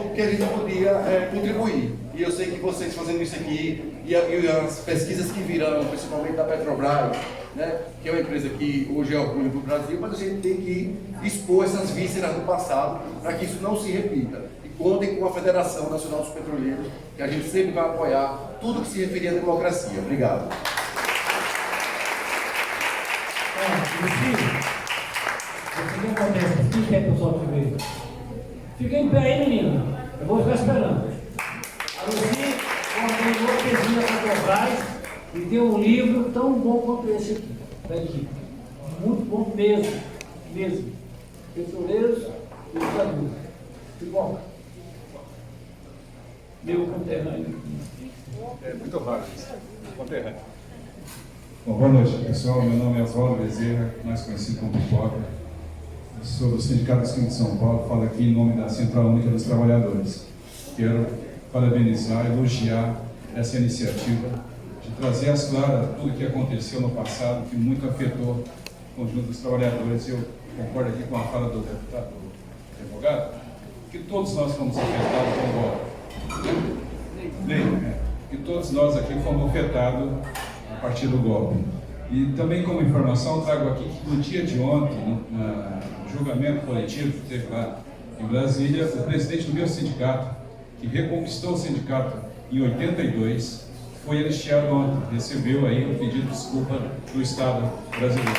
o que a gente podia contribuir. E eu sei que vocês fazendo isso aqui, e as pesquisas que virão, principalmente da Petrobras, né, que é uma empresa que hoje é orgulho do Brasil, mas a gente tem que expor essas vísceras do passado para que isso não se repita. E contem com a Federação Nacional dos Petroleiros, que a gente sempre vai apoiar tudo que se referir à democracia. Obrigado. O que acontece? Quem quer que o pessoal te veja? Fica em pé aí, menina. Eu vou ficar esperando. A Lucy organizou pesquisa para Petrobras e tem um livro tão bom quanto esse aqui, da equipe. Muito bom mesmo. Petroleiros e ditadura. Igual. Meu conterrâneo. Muito raro. Conterrâneo. Bom, boa noite, pessoal. Meu nome é Oswaldo Bezerra, mais conhecido como Pipoca. Sou do Sindicato dos Químicos de São Paulo, falo aqui em nome da Central Única dos Trabalhadores. Quero parabenizar, elogiar essa iniciativa de trazer às claras tudo o que aconteceu no passado, que muito afetou o conjunto dos trabalhadores. Eu concordo aqui com a fala do deputado, do advogado, que todos nós fomos afetados com o golpe. Que todos nós aqui fomos afetados a partir do golpe. E também como informação, trago aqui que no dia de ontem, no julgamento coletivo que teve lá em Brasília, o presidente do meu sindicato, que reconquistou o sindicato em 82, foi anistiado ontem, recebeu aí um pedido de desculpa do Estado brasileiro.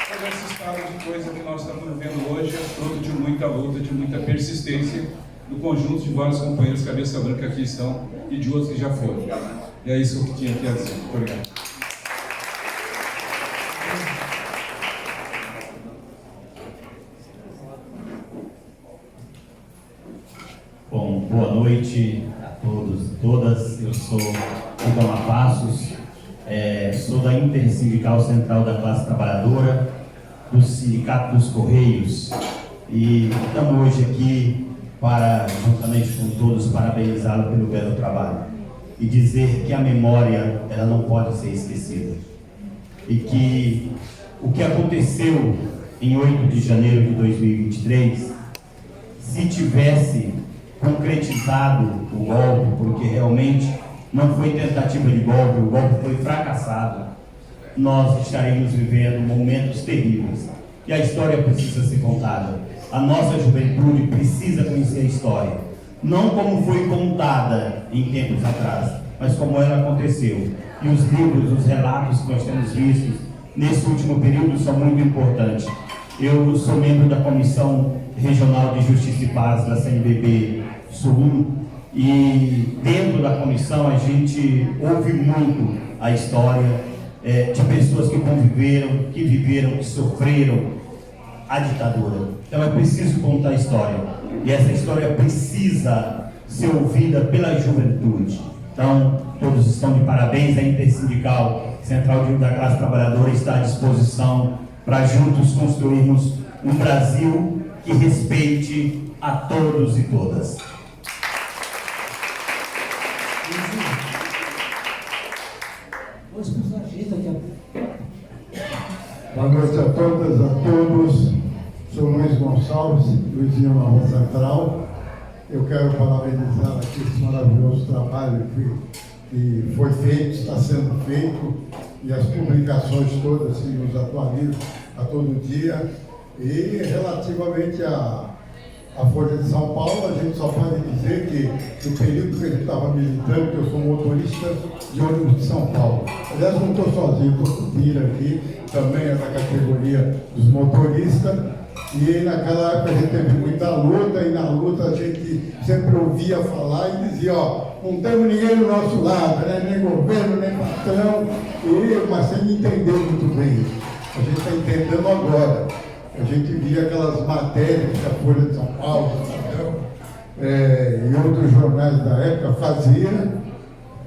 Todo esse estado de coisa que nós estamos vivendo hoje é fruto de muita luta, de muita persistência do conjunto de vários companheiros cabeça branca que aqui estão e de outros que já foram. E é isso que eu tinha aqui a dizer. Muito obrigado. Bom, boa noite a todos e todas. Eu sou Rubão Passos, sou da Intersindical Central da Classe Trabalhadora, do Sindicato dos Correios, e estamos hoje aqui para, juntamente com todos, parabenizá-lo pelo belo trabalho e dizer que a memória ela não pode ser esquecida e que o que aconteceu em 8 de janeiro de 2023, se tivesse concretizado o golpe, porque realmente não foi tentativa de golpe, o golpe foi fracassado, nós estaríamos vivendo momentos terríveis. E a história precisa ser contada. A nossa juventude precisa conhecer a história, não como foi contada em tempos atrás, mas como ela aconteceu. E os livros, os relatos que nós temos visto nesse último período são muito importantes. Eu sou membro da Comissão Regional de Justiça e Paz da CNBB Sul e dentro da comissão a gente ouve muito a história de pessoas que conviveram, que viveram, que sofreram a ditadura. Então é preciso contar a história e essa história precisa ser ouvida pela juventude. Então todos estão de parabéns, a Intersindical Central da Classe Trabalhadora está à disposição para juntos construirmos um Brasil que respeite a todos e todas. Boa noite a todas, a todos. Sou Luiz Gonçalves, Luizinho Nova Central. Eu quero parabenizar aqui esse maravilhoso trabalho que foi feito, está sendo feito, e as publicações todas que nos atualizam a todo dia. E relativamente à Folha de São Paulo, a gente só pode dizer que no período que ele estava militando, que eu sou motorista de ônibus de São Paulo. Aliás, não estou sozinho, estou com o Pira aqui, também é da categoria dos motoristas. E naquela época a gente teve muita luta, e na luta a gente sempre ouvia falar e dizia, ó, não temos ninguém do nosso lado, né? Nem governo, nem patrão, mas sem entender muito bem isso. A gente está entendendo agora. A gente via aquelas matérias que a Folha de São Paulo, e outros jornais da época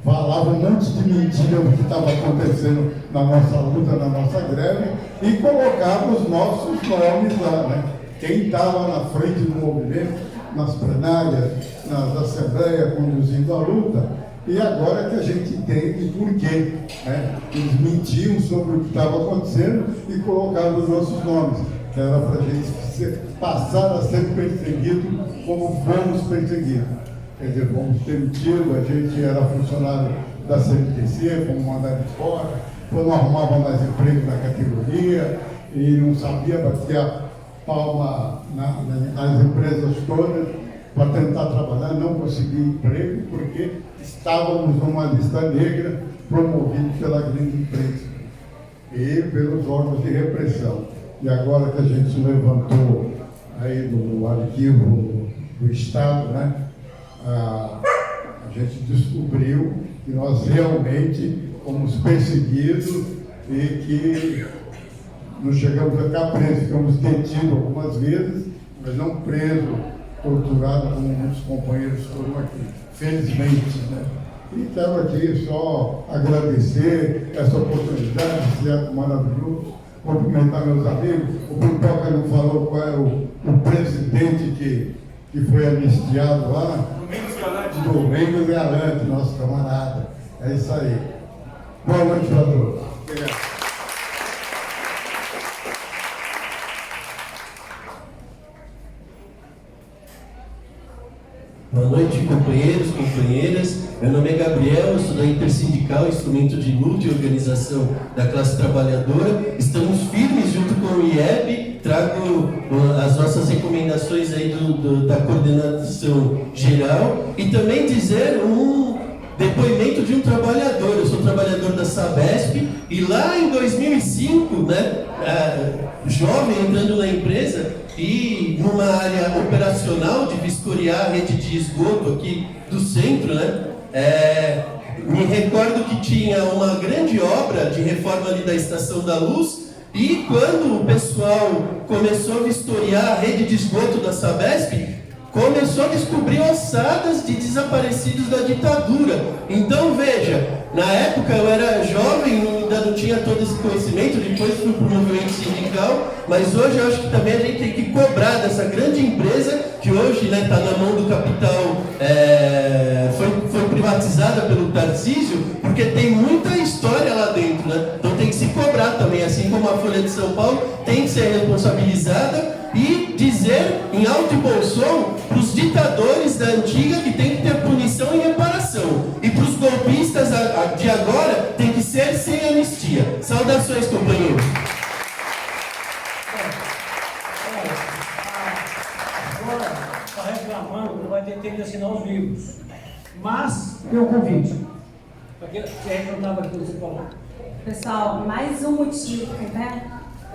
falavam um monte de mentiras do que estava acontecendo na nossa luta, na nossa greve, e colocavam os nossos nomes lá, né? Quem estava na frente do movimento, nas plenárias, nas assembleias, conduzindo a luta. E agora que a gente entende por quê, né? Eles mentiam sobre o que estava acontecendo e colocavam os nossos nomes. Era para a gente passar a ser perseguido como fomos perseguidos. Quer dizer, fomos demitidos, a gente era funcionário da CNTC, fomos mandados embora, não arrumavam mais emprego na categoria e não sabia bater a palma nas empresas todas para tentar trabalhar, não conseguia emprego porque estávamos numa lista negra promovida pela grande imprensa e pelos órgãos de repressão. E agora que a gente se levantou aí do arquivo do Estado, né, a gente descobriu que nós realmente fomos perseguidos e que não chegamos a ficar presos, ficamos detidos algumas vezes, mas não presos, torturados como muitos companheiros foram aqui, felizmente, né? E quero aqui só agradecer essa oportunidade, esse ato maravilhoso, cumprimentar meus amigos. O Pipoca não falou qual é o presidente que foi anistiado lá. Domingos Galante, nosso camarada. É isso aí. Boa noite para todos. Obrigado. Boa noite, companheiros, companheiras. Meu nome é Gabriel, eu sou da Intersindical, instrumento de luta e organização da classe trabalhadora. Estamos firmes junto com o IEB, trago as nossas recomendações aí da coordenação geral e também dizer um depoimento de um trabalhador. Eu sou trabalhador da Sabesp e lá em 2005, né, jovem entrando na empresa, e numa área operacional de vistoriar a rede de esgoto aqui do centro, né? Me recordo que tinha uma grande obra de reforma ali da Estação da Luz, e quando o pessoal começou a vistoriar a rede de esgoto da Sabesp, começou a descobrir ossadas de desaparecidos da ditadura. Então veja, na época eu era jovem, ainda não tinha todo esse conhecimento, depois fui para o movimento sindical, mas hoje eu acho que também a gente tem que cobrar dessa grande empresa, que hoje está na mão do capital, foi privatizada pelo Tarcísio, porque tem muita história lá dentro, né? Então tem que se cobrar também, assim como a Folha de São Paulo tem que ser responsabilizada e dizer em alto e bom som para os ditadores da antiga que tem que ter punição e reparação, e para os golpistas de agora tem que ser sem anistia. Saudações, companheiros. Agora está reclamando que não vai ter tempo de assinar os livros, mas tem um convite. Porque não estava aqui, você falou. Pessoal, mais um motivo, né?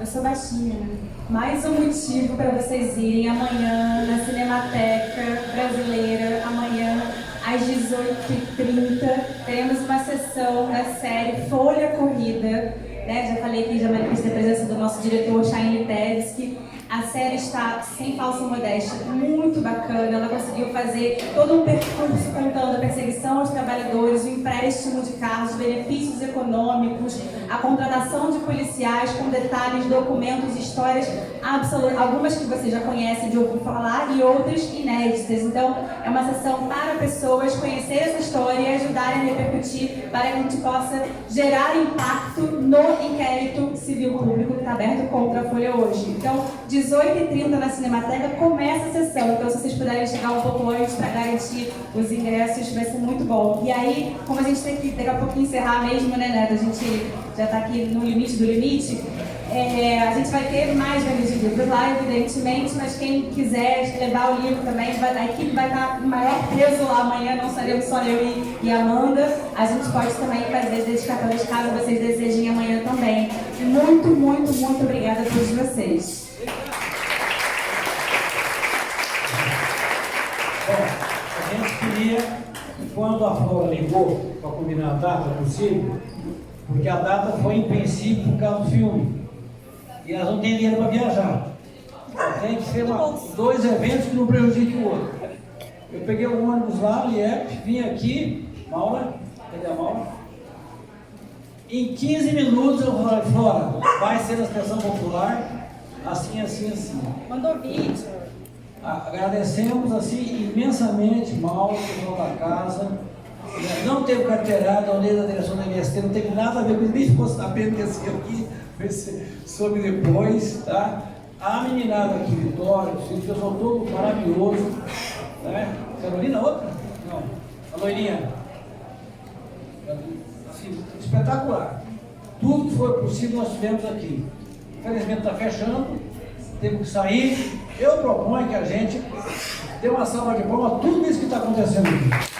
Eu sou baixinha, né? Mais um motivo para vocês irem amanhã na Cinemateca Brasileira, amanhã às 18h30, teremos uma sessão da série Folha Corrida, né? Já falei aqui, já manifestei a presença do nosso diretor, Chain Litevski. A série está, sem falsa modéstia, muito bacana. Ela conseguiu fazer todo um percurso contando a perseguição aos trabalhadores, o empréstimo de carros, benefícios econômicos, a contratação de policiais com detalhes, documentos, histórias absolutas, algumas que você já conhece de ouvir falar e outras inéditas. Então, é uma sessão para pessoas conhecerem essa história e ajudarem a repercutir para que a gente possa gerar impacto no inquérito civil público que está aberto contra a Folha hoje. Então, 18h30 na Cinemateca começa a sessão, então se vocês puderem chegar um pouco antes para garantir os ingressos, vai ser muito bom. E aí, como a gente tem que daqui a pouquinho encerrar mesmo, né, Neto? A gente já está aqui no limite do limite, a gente vai ter mais vendas de livros lá, evidentemente, mas quem quiser levar o livro também, a equipe vai estar em maior peso lá amanhã, não seremos só eu e a Amanda. A gente pode também fazer as dedicatórias caso vocês desejem amanhã também. Muito, muito, muito obrigada a todos vocês. A gente queria, quando a Flora ligou para combinar a data possível, porque a data foi em princípio por causa do filme, e elas não têm dinheiro para viajar. Tem que ser dois eventos que não prejudiquem o outro. Eu peguei o ônibus lá, o IEP, vim aqui, Maura, cadê a Maura? Em 15 minutos eu falei, Flora, vai ser a expressão popular, assim, assim, assim. Mandou vídeo. Agradecemos assim imensamente Mauro, o dono da casa. Não teve carteirada, a lei da direção da MST, não teve nada a ver com isso, nem ficou sabendo que esse aqui soube depois, tá? A meninada aqui, Vitória, o pessoal todo maravilhoso, né? Carolina, outra? Não, a loirinha. Assim, espetacular. Tudo que foi possível nós tivemos aqui. Infelizmente está fechando, temos que sair. Eu proponho que a gente dê uma salva de palmas a tudo isso que está acontecendo aqui.